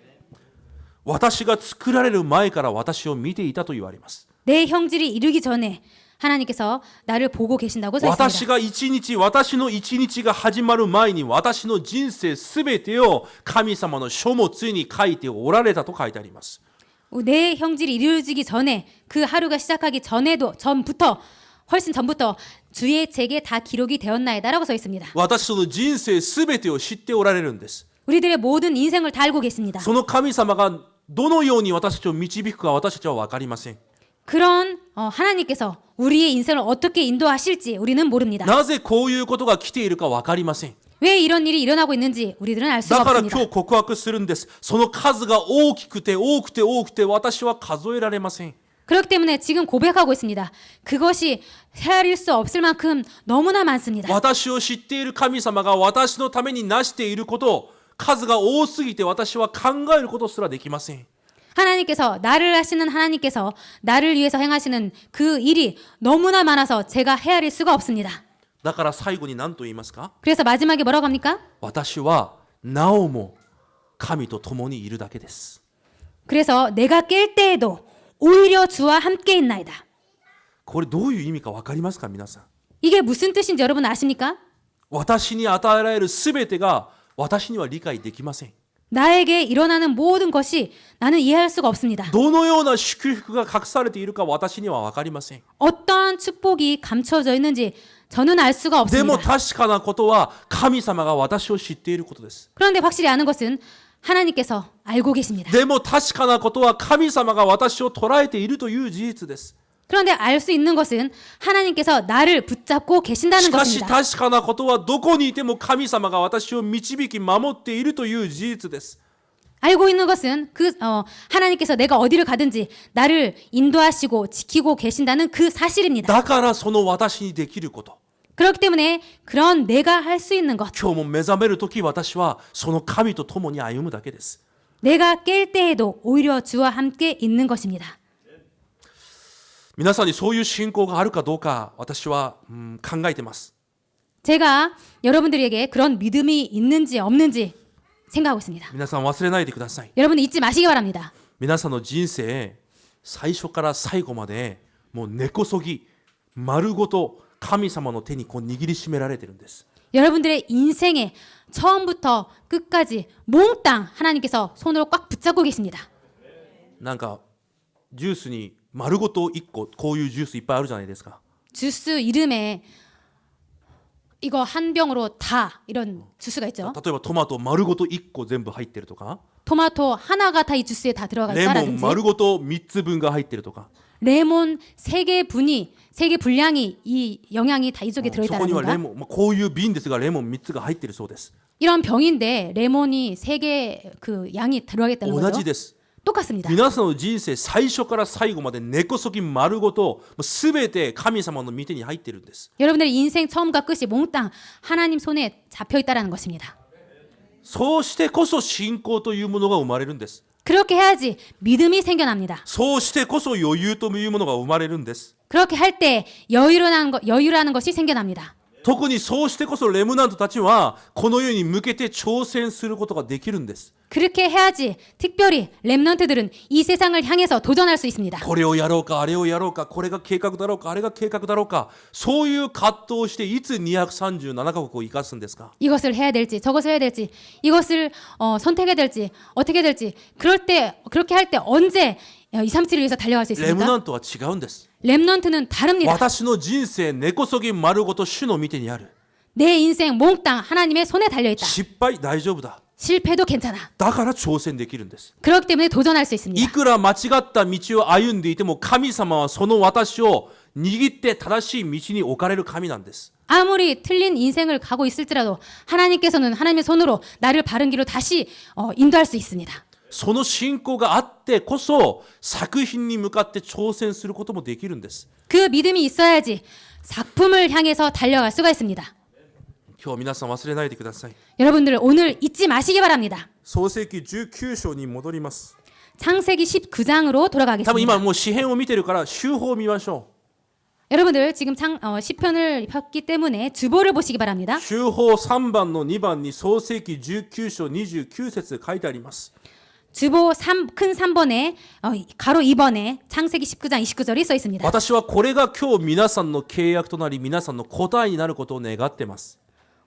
[SPEAKER 1] 私が作られる前から私を見ていたと言われます。
[SPEAKER 2] 내 형질이 이르기 전에 하나님께서 나를 보고 계신다고 써
[SPEAKER 1] 私
[SPEAKER 2] 있습니다.
[SPEAKER 1] が一日、私の一日が始まる前に私の人生すべてを神様の書物に書いておられたと書いてあります。
[SPEAKER 2] 내 형질이 이루어지기 전에 그 하루가 시작하기 전부터 훨씬 전부터 주의 책에 다 기록이 되었나이다라고 써 있습니다.
[SPEAKER 1] 私の人生すべてを知っておられるんです。
[SPEAKER 2] 우리들의 모든 인생을 다 알고 계십니다.
[SPEAKER 1] その神様がどのように私たちを導くか私たちは分かりません。
[SPEAKER 2] 그런 하나님께서 우리의 인생을 어떻게 인도하실지 우리는 모릅니다.
[SPEAKER 1] なぜこういうことが来ているか分かりません。
[SPEAKER 2] 왜 이런 일이 일어나고 있는지 우리들은 알 수가
[SPEAKER 1] だから
[SPEAKER 2] 없습니다.
[SPEAKER 1] 今日告白するんです。その数が大きくて多くて多くて私は数えられません。
[SPEAKER 2] 그렇기 때문에 지금 고백하고 있습니다. 그것이 헤아릴 수 없을 만큼 너무나 많습니다.
[SPEAKER 1] 私を知っている神様が私のためになしていること、数が多すぎて私は考えることすらできません。
[SPEAKER 2] 하나님께서 나를 하시는 하나님께서 나를 위해서 행하시는 그 일이 너무나 많아서 제가 헤아릴 수가 없습니다.
[SPEAKER 1] だから最後に何と言いますか？
[SPEAKER 2] 그래서 마지막에 뭐라고 합니까?
[SPEAKER 1] 私はなおも神と共にいるだけです。
[SPEAKER 2] 그래서 내가 깰 때에도 오히려 주와 함께 있나이다.
[SPEAKER 1] これどういう意味か分かりますか皆さん？
[SPEAKER 2] 이게 무슨 뜻인지 여러분 아십니까?
[SPEAKER 1] 私に与えられるすべてが私には理解できません。
[SPEAKER 2] 나에게 일어나는 모든 것이 나는 이해할 수가 없습니다.
[SPEAKER 1] どのような祝福が隠されているか私には分かりません。
[SPEAKER 2] 어떠한 축복이 감춰져 있는지 저는 알 수가
[SPEAKER 1] でも
[SPEAKER 2] 없습니다.
[SPEAKER 1] 確かなことは神様が私を知っていることです。
[SPEAKER 2] 그런데 확실히 아는 것은 하나님께서 알고 계십니다.
[SPEAKER 1] でも確かなことは神様が私を捉えているという事実です。
[SPEAKER 2] 그런데 알 수 있는 것은 하나님께서 나를 붙잡고
[SPEAKER 1] し
[SPEAKER 2] 계신다는
[SPEAKER 1] かし
[SPEAKER 2] 것입니다.
[SPEAKER 1] 確かなことはどこにいても神様が私を導き守っているという事実です。
[SPEAKER 2] 알고 있는 것은 하나님께서 내가 어디를 가든지 나를 인도하시고 지키고 계신다는 그 사실입니다.
[SPEAKER 1] だからその私にできること。
[SPEAKER 2] 그렇기 때문에 그런 내가 할 수 있는 것,
[SPEAKER 1] 今日も目覚めるとき私はその神と共に歩むだけです。
[SPEAKER 2] 내가 깰 때에도 오히려 주와 함께 있는 것입니다.
[SPEAKER 1] 皆さんにそういう信仰があるかどうか私は、考えてます。
[SPEAKER 2] 제가 여러분들에게 그런 믿음이 있는지 없는지 생각하고 있습니다.
[SPEAKER 1] 皆さん忘れないでください。
[SPEAKER 2] 여러분 잊지 마시기 바랍니다.
[SPEAKER 1] 皆さんの人生最初から最後までもう根こそぎ丸ごと神様の手にこう握りしめられてるんです。
[SPEAKER 2] 여러분들의 인생에 처음부터 끝까지 몽땅 하나님께서 손으로 꽉 붙잡고 계십니다.
[SPEAKER 1] なんかジュースに丸ごと1個こういうジュースいっぱいあるじゃないですか。
[SPEAKER 2] 주스 이름에 이거 한 병으로 다 이런 주스가 있죠.
[SPEAKER 1] 例えばトマト丸ごと1個全部入ってるとか、
[SPEAKER 2] 토마토 하나가 다 이 주스에 다 들어가
[SPEAKER 1] レモン
[SPEAKER 2] 있다라든지
[SPEAKER 1] 丸ごと3つ分が入ってるとか、
[SPEAKER 2] 레몬 3개 분량이 이 영양이 다 이쪽에
[SPEAKER 1] そこにはレ
[SPEAKER 2] 들어있다라든가
[SPEAKER 1] モン、こういう瓶ですがレモン3つが入ってるそうです。
[SPEAKER 2] 이런 병인데 레몬이 3개 그 양이 들어가겠다는
[SPEAKER 1] 同
[SPEAKER 2] 거죠.
[SPEAKER 1] じです。
[SPEAKER 2] 똑같습니다.
[SPEAKER 1] 皆さんの人生最初から最後まで根こそぎ丸ごとすべて神様の御手に入ってるんです。
[SPEAKER 2] 여러분들의 인생 처음과 끝이 몽땅 하나님 손에 잡혀 있다라는 것입니다.
[SPEAKER 1] そうしてこそ信仰というものが生まれるんです。
[SPEAKER 2] 그렇게 해야지 믿음이 생겨납니다.
[SPEAKER 1] そうしてこそ余裕というものが生まれるんです。
[SPEAKER 2] 그렇게 할 때 여유라는 것이 생겨납니다.
[SPEAKER 1] 特にそうしてこそレムナントたちはこの世に向けて挑戦することができるんです。
[SPEAKER 2] 그렇게 해야지 특별히 렘넌트들은 이 세상을 향해서 도전할 수 있습니다.
[SPEAKER 1] これをやろうかあれをやろうか、これが計画だろうかあれが計画だろうか、そういう葛藤をしていつ237カ国を生かすんですか。
[SPEAKER 2] 이것을 해야 될지 저것을 해야 될지 이것을 선택해야 될지 어떻게 될지 그럴 때 그렇게 할 때 언제 237을 위해서 달려갈 수
[SPEAKER 1] レム
[SPEAKER 2] 있습니까?
[SPEAKER 1] ナントは違うんです。
[SPEAKER 2] 렘넌트는 다릅니다.
[SPEAKER 1] 私の人生根こそぎ丸ごと主の御手にある。
[SPEAKER 2] 내 인생 몽땅 하나님의 손에 달려있다.
[SPEAKER 1] 失敗大丈夫だ。
[SPEAKER 2] 실패도 괜찮아.
[SPEAKER 1] だから挑戦できるんです。
[SPEAKER 2] 그렇기 때문에 도전할 수
[SPEAKER 1] い
[SPEAKER 2] 있습니다.
[SPEAKER 1] くら間違った道を歩んでいても神様はその私を握って正しい道に置かれる神なんです。
[SPEAKER 2] 아무리 틀린 인생을 가고 있을지라도 하나님께서는 하나님의 손으로 나를 바른 길로 다시 인도할 수 있습니다.
[SPEAKER 1] その信仰があってこそ作品に向かって挑戦することもできるんです。
[SPEAKER 2] 그 믿음이 있어야지 작품을 향해서 달려갈 수가 있습니다.
[SPEAKER 1] 今日皆さん忘れないでください。
[SPEAKER 2] 여러분들 오늘 잊지 마시기 바랍니다.
[SPEAKER 1] 創世記19章に戻ります。
[SPEAKER 2] 창세기 19장으로
[SPEAKER 1] 多分
[SPEAKER 2] 돌아가겠습니다.
[SPEAKER 1] 今もう詩編を見てるから週報を見ましょ
[SPEAKER 2] 여러분들 지금 시편을 폈기 때문에 주보를 보시기 바랍니다.
[SPEAKER 1] う。週報3番の2番に創世記19章29節書いてあります。
[SPEAKER 2] 주보 큰 3번에 가로 2번에 창세기 19장 29절이 써 있습니다.
[SPEAKER 1] 私はこれが今日皆さんの契約となり皆さんの答えになることを願っています。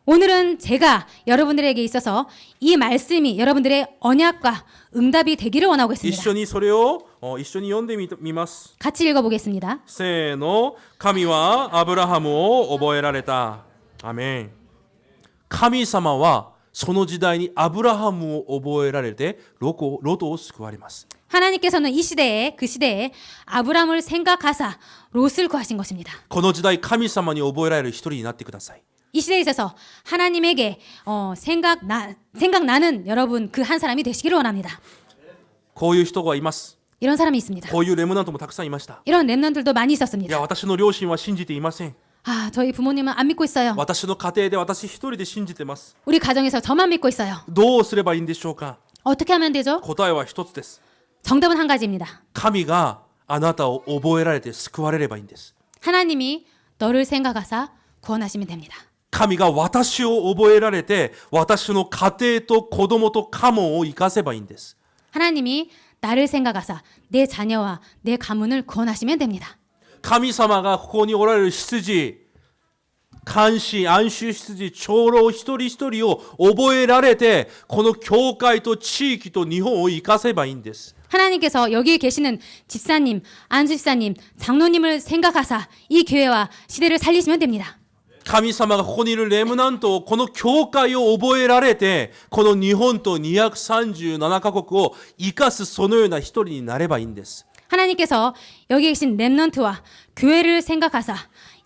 [SPEAKER 2] 오늘은 제가 여러분들에게 있어서 이 말씀이 여러분들의 언약과 응답이 되기를 원하고
[SPEAKER 1] 一
[SPEAKER 2] 있습니다.
[SPEAKER 1] 緒にそれを一緒に読んでみます。
[SPEAKER 2] 같이 읽어보겠습니다.
[SPEAKER 1] せーの。神はアブラハムを覚えられた。アメン。神様はその時代にアブラハムを覚えられてロトを救われます。
[SPEAKER 2] 하나님께서는 이 시대에 그 시대에 아브람을 생각하사 롯을 구하신 것입니다.
[SPEAKER 1] この時代神様に覚えられる一人になってください。
[SPEAKER 2] 이 시대에 있어서 하나님에게 생각나는 여러분 그 한 사람이 되시기를 원합니다.
[SPEAKER 1] こういう人がいます。
[SPEAKER 2] 이런 사람이 있습니다.
[SPEAKER 1] こういうレムナントもたくさんいました。
[SPEAKER 2] 이런 랩런들도 많이
[SPEAKER 1] い
[SPEAKER 2] 있었습니다.
[SPEAKER 1] や、私の両親は信じていません。
[SPEAKER 2] 아, 저희 부모님은 안 믿고 있어요.
[SPEAKER 1] 私の家庭で私一人で信じてます。
[SPEAKER 2] 우리 가정에서 저만 믿고 있어요.
[SPEAKER 1] どうすればいいんでしょうか。
[SPEAKER 2] 어떻게 하면 되죠?
[SPEAKER 1] 答えは一つです。
[SPEAKER 2] 정답은 한 가지입니다.
[SPEAKER 1] 神があなたを覚えられて救われればいいんです。
[SPEAKER 2] 하나님이 너를 생각하사 구원하시면 됩니다.
[SPEAKER 1] 神が私を覚えられて私の家庭と子供と家紋を生かせばいいんです。
[SPEAKER 2] 하나님이 나를 생각하사 내 자녀와 내 가문을 구원하시면 됩니다.
[SPEAKER 1] 神様がここにおられる執事、監視、安守執事、長老一人一人を覚えられてこの教会と地域と日本を生かせばいいんです。
[SPEAKER 2] 하나님께서 여기에 계시는 집사님, 안집사님, 장로님을 생각하사 이 교회와 시대를 살리시면 됩니다.
[SPEAKER 1] 神様がここにいるレムナントをこの教会を覚えられてこの日本と237カ国を生かすそのような一人になればいいんです。
[SPEAKER 2] 하나님께서 여기 계신 렘넌트와 교회를 생각하사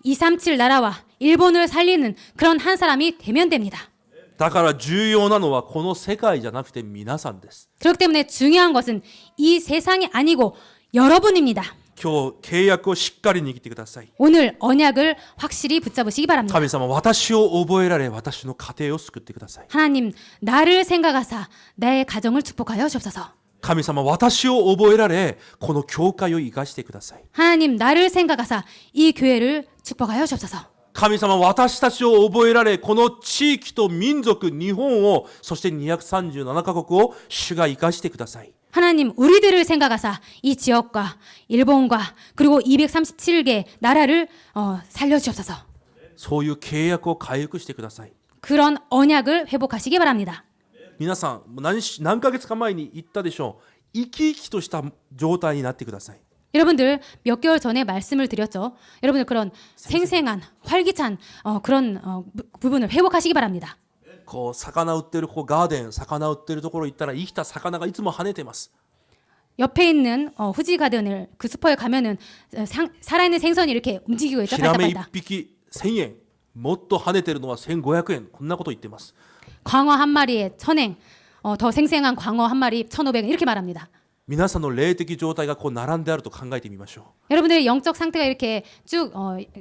[SPEAKER 2] 237 나라와 일본을 살리는 그런 한 사람이 되면 됩니다.
[SPEAKER 1] だから重要なのはこの世界じゃなくて皆さんです。
[SPEAKER 2] 그렇기 때문에 중요한 것은 이 세상이 아니고 여러분입니다.
[SPEAKER 1] 今日契約をしっかり握ってください。
[SPEAKER 2] 오늘 언약을 확실히 붙잡으시기 바랍니다.
[SPEAKER 1] 神様、私を覚えられ私の家庭を救ってください。
[SPEAKER 2] 하나님, 나를 생각하사 나의 가정을 축복하여 주옵소서.
[SPEAKER 1] 神様、私を覚えられこの教会を生かしてください。
[SPEAKER 2] 하나님, 나를 생각하사 이 교회를 축복하여 주옵소서.
[SPEAKER 1] 神様、私たちを覚えられこの地域と民族日本をそして237カ国を主が生かしてください。
[SPEAKER 2] 하나님, 우리들을 생각하사 이 지역과 일본과 그리고 237개 나라를 살려주옵소서.
[SPEAKER 1] そういう契約を回復してください。
[SPEAKER 2] 그런 언약을 회복하시기 바랍니다.
[SPEAKER 1] 皆さん、何ヶ月か前に言ったでしょう。生き生きとした状態になってください。
[SPEAKER 2] 여러분들 몇 개월 전에 말씀을 드렸죠. 여러분들 그런 생생한 활기찬 그런 부분을 회복하시기 바랍니다.
[SPEAKER 1] こう魚売ってるガーデン、魚売ってるところ行ったら生きた魚がいつも跳ねてます。
[SPEAKER 2] 옆에 있는 후지 가든을 그 슈퍼에 가면은 살아있는 생선이 이렇게 움직이고 있다.
[SPEAKER 1] ヒラメ
[SPEAKER 2] 발딱발딱.
[SPEAKER 1] 1匹1000円、もっと跳ねてるのは1500円、こんなこと言ってます。
[SPEAKER 2] 광어 한 마리에 1000엔, 더 생생한 광어 한 마리 1,500엔 이렇게 말합니다.
[SPEAKER 1] 皆さんの霊的状態がこう並んであると考えてみましょう。
[SPEAKER 2] 여러분들의 영적 상태가 이렇게 쭉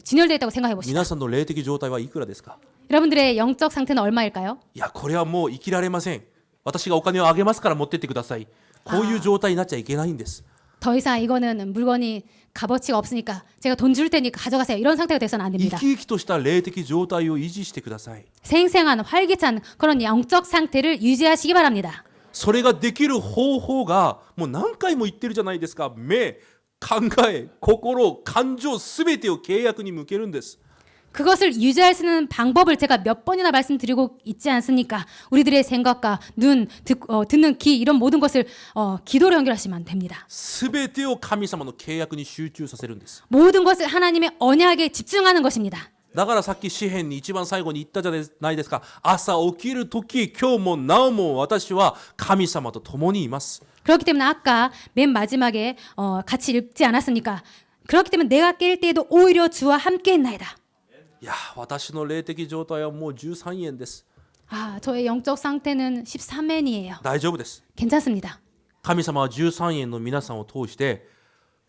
[SPEAKER 2] 진열되어 있다고 생각해 보시죠.
[SPEAKER 1] 皆さんの霊的状態はいくらですか。
[SPEAKER 2] 여러분들의 영적 상태는 얼마일까요?
[SPEAKER 1] いや、これはもう生きられません。私がお金をあげますから持ってってください。こういう状態になっちゃいけないんです。
[SPEAKER 2] 더 이상 이거는 물건이 값어치가 없으니까 제가 돈 줄 테니까 가져가세요. 이런 상태가 돼서는 안
[SPEAKER 1] 生
[SPEAKER 2] 됩니다.
[SPEAKER 1] き生きとした霊的状態を維持してください。
[SPEAKER 2] 생생한 활기찬 그런 영적 상태를 유지하시기 바랍니다.
[SPEAKER 1] それができる方法がもう何回も言ってるじゃないですか。目、考え、心、感情すべてを契約に向けるんです。
[SPEAKER 2] 그것을 유지할 수 있는 방법을 제가 몇 번이나 말씀드리고 있지 않습니까? 우리들의 생각과 눈, 듣는 귀 이런 모든 것을 기도로 연결하시면 됩니다.
[SPEAKER 1] すべてを神様の契約に集中させるんです。
[SPEAKER 2] 모든 것을 하나님의 언약에 집중하는 것입니다.
[SPEAKER 1] だからさっき詩篇に一番最後に言ったじゃないですか。朝起きるとき、今日もなおも私は神様と共にいます。
[SPEAKER 2] 그렇기 때문에 아까 맨 마지막에 같이 읽지 않았습니까? 그렇기 때문에 내가 깰 때에도 오히려 주와 함께 했나이다.
[SPEAKER 1] いや私の霊的状態はもう13円です
[SPEAKER 2] 아, 저의 영적 상태는 13엔이에요.
[SPEAKER 1] 大丈夫です
[SPEAKER 2] 괜찮습니다.
[SPEAKER 1] 神様は13円の皆さんを通して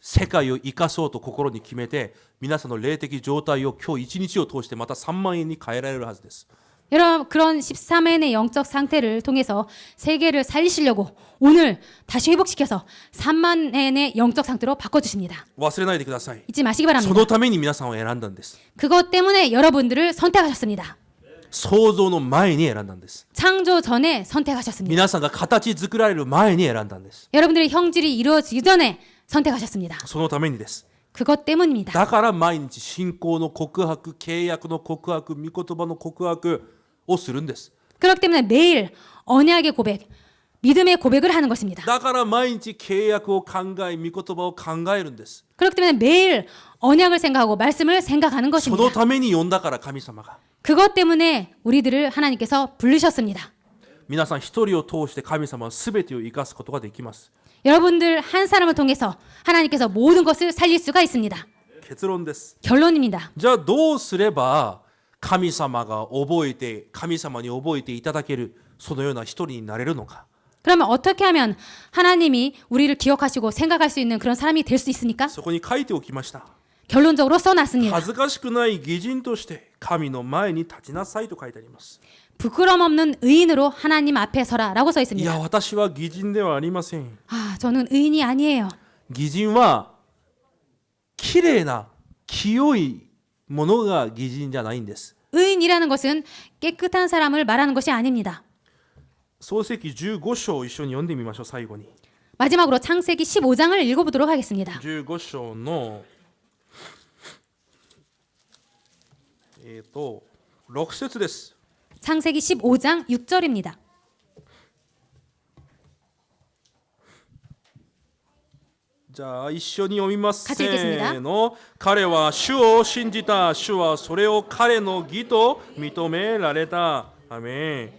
[SPEAKER 1] 世界を生かそうと心に決めて皆さんの霊的状態を今日一日を通してまた3万円に変えられるはずです
[SPEAKER 2] 여러분 그런 13엔의 영적 상태를 통해서 세계를 살리시려고 오늘 다시 회복시켜서 3만엔의 영적 상태로 바꿔주십니다.
[SPEAKER 1] 忘れないでください
[SPEAKER 2] 잊지 마시기
[SPEAKER 1] そ
[SPEAKER 2] 바랍니다.
[SPEAKER 1] のために皆さんを選んだんです
[SPEAKER 2] 그것 때문에 여러분들을 선택하셨습니다.
[SPEAKER 1] 創造の前に選んだんです
[SPEAKER 2] 창조 전에 선택하셨습니다.
[SPEAKER 1] 皆さんが形作られる前に選んだんです
[SPEAKER 2] 여러분들의 형질이 이루어지기 전에 선택하셨습니다.
[SPEAKER 1] そのためにです
[SPEAKER 2] 그것 때문입니다.
[SPEAKER 1] だから毎日信仰の告白契約の告白御言葉の告白をするんです
[SPEAKER 2] 그렇기 때문에 매일 언약의 고백, 믿음의 고백을 하는 것입니다.
[SPEAKER 1] だから毎日契約を考え御言葉を考えるんです
[SPEAKER 2] 그렇기 때문에 매일 언약을 생각하고 말씀을 생각하는
[SPEAKER 1] その
[SPEAKER 2] 것입니다.
[SPEAKER 1] ために呼んだから神様が
[SPEAKER 2] 그것 때문에 우리들을 하나님께서 부르셨습니다.
[SPEAKER 1] 皆さん一人を通して神様は全てを生かすことができます
[SPEAKER 2] 여러분들 한 사람을 통해서 하나님께서 모든 것을 살릴 수가 있습니다.
[SPEAKER 1] 結論です
[SPEAKER 2] 결론입니다.
[SPEAKER 1] じゃあどうすれば神様が覚えて神様に覚えていただけるそのような一人になれるのか
[SPEAKER 2] 그러면 어떻게 하면 하나님이 우리를 기억하시고 생각할 수 있는 그런 사람이 될 수 있습니까?
[SPEAKER 1] そこに書いておきました
[SPEAKER 2] 결론적으로 써놨습니다.
[SPEAKER 1] 恥ずかしくない義人として神の前に立ちなさいと書いてあります
[SPEAKER 2] 부끄럼 없는 의인으로 하나님 앞에 서라라고 써
[SPEAKER 1] い
[SPEAKER 2] 있습니다.
[SPEAKER 1] や私は義人ではありません
[SPEAKER 2] 아, 저는 의인이 아니에요.
[SPEAKER 1] 義人は綺麗な清いものが義人じゃないんです
[SPEAKER 2] 의인이라는 것은 깨끗한 사람을 말하는 것이 아닙니다.
[SPEAKER 1] 創世記15章を一緒に読んでみましょう最後に
[SPEAKER 2] 마지막으로 창세기 15장을 읽어보도록 하겠습니다.
[SPEAKER 1] 15章の6節です
[SPEAKER 2] 창세기 15장 6절입니다.
[SPEAKER 1] じゃあ一緒に読みます
[SPEAKER 2] 같이읽겠습니다
[SPEAKER 1] せーの彼は主を信じた主はそれを彼の義と認められたアメン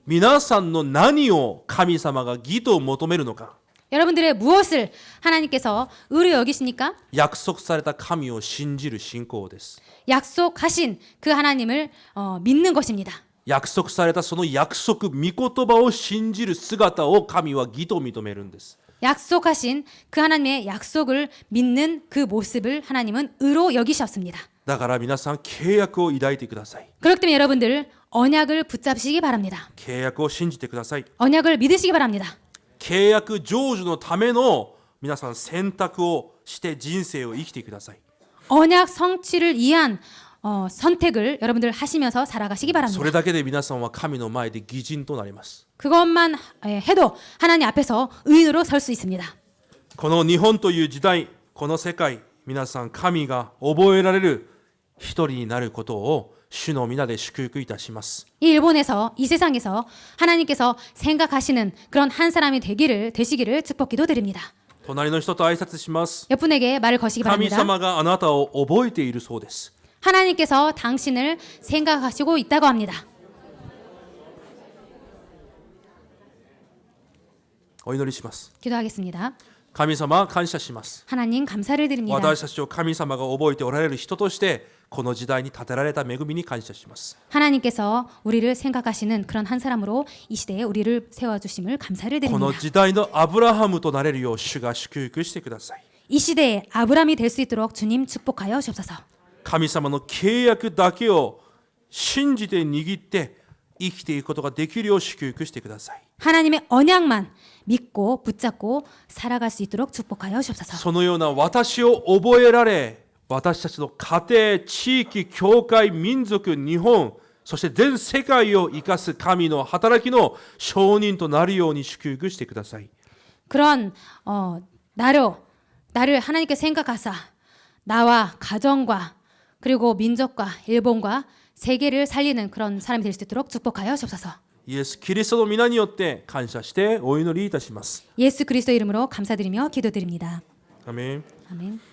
[SPEAKER 1] 皆さんの何を神様が義と求めるのか
[SPEAKER 2] 여러분들의 무엇을 하나님께서 의로 여기십니까?
[SPEAKER 1] 約束された神を信じる信仰です
[SPEAKER 2] 약속하신 그 하나님을 믿는 것입니다.
[SPEAKER 1] 約束されたその約束御言葉を信じる姿を神は義と認めるんです
[SPEAKER 2] 약속하신 그 하나님의 약속을 믿는 그 모습을 하나님은 의로 여기셨습니다.
[SPEAKER 1] だから皆さん契約を抱いてください
[SPEAKER 2] 그렇기 때문에 여러분들 언약을 붙잡으시기 바랍니다.
[SPEAKER 1] 契約を信じてください
[SPEAKER 2] 언약을 믿으시기 바랍니다.
[SPEAKER 1] 契約成就のための皆さん選択をして人生を生きてください
[SPEAKER 2] 언약 성취를 위한 선택을 여러분들 하시면서 살아가시기
[SPEAKER 1] そ
[SPEAKER 2] 바랍니다.
[SPEAKER 1] れだけで皆さんは神の前で義人となります
[SPEAKER 2] 그것만 해도 하나님 앞에서 의인으로 설 수 있습니다.
[SPEAKER 1] この日本という時代この世界皆さん神が覚えられる一人になることを主の皆で祝福いたします
[SPEAKER 2] 이 일본에서 이 세상에서 하나님께서 생각하시는 그런 한 사람이 되시기를 축복 기도드립니다.
[SPEAKER 1] 隣の人と挨拶します
[SPEAKER 2] 옆 분에게 말을 거시기
[SPEAKER 1] 神
[SPEAKER 2] 바랍니다.
[SPEAKER 1] 様があなたを覚えているそうです
[SPEAKER 2] 하나님께서 당신을 생각하시고 있다고 합니다.
[SPEAKER 1] お祈りします
[SPEAKER 2] 기도하겠습니다.
[SPEAKER 1] 神様感謝します
[SPEAKER 2] 하나님 감사를 드립니다.
[SPEAKER 1] 私たちを神様が覚えておられる人としてこの時代に立てられた恵みに感謝します
[SPEAKER 2] 하나님께서 우리를 생각하시는 그런 한 사람으로 이 시대에 우리를 세워주심을 감사를
[SPEAKER 1] この
[SPEAKER 2] 드립니다.
[SPEAKER 1] 時代のアブラハムとなれるよう主が祝福してください
[SPEAKER 2] 이 시대에 아브람이 될 수 있도록 주님 축복하여 주옵소서.
[SPEAKER 1] 神様の契約だけを信じて握って生きていくことができるよう祝福してください
[SPEAKER 2] 하나님의 언약만 믿고 붙잡고 살아갈 수 있도록 축복하여 주옵소서.
[SPEAKER 1] そのような私を覚えられ私たちの家庭、地域、教会、民族、日本そして全世界を生かす神の働きの証人となるように祝福してください
[SPEAKER 2] 그런 나를 하나님께 생각하사 나와 가정과 그리고 민족과 일본과 세계를 살리는 그런 사람이 될 수 있도록 축복하여 주옵소서.
[SPEAKER 1] イエス・キリストの皆によって感謝してお祈りいたします
[SPEAKER 2] 예수 그리스도 이름으로 감사드리며 기도드립니다.
[SPEAKER 1] 아멘
[SPEAKER 2] 아멘.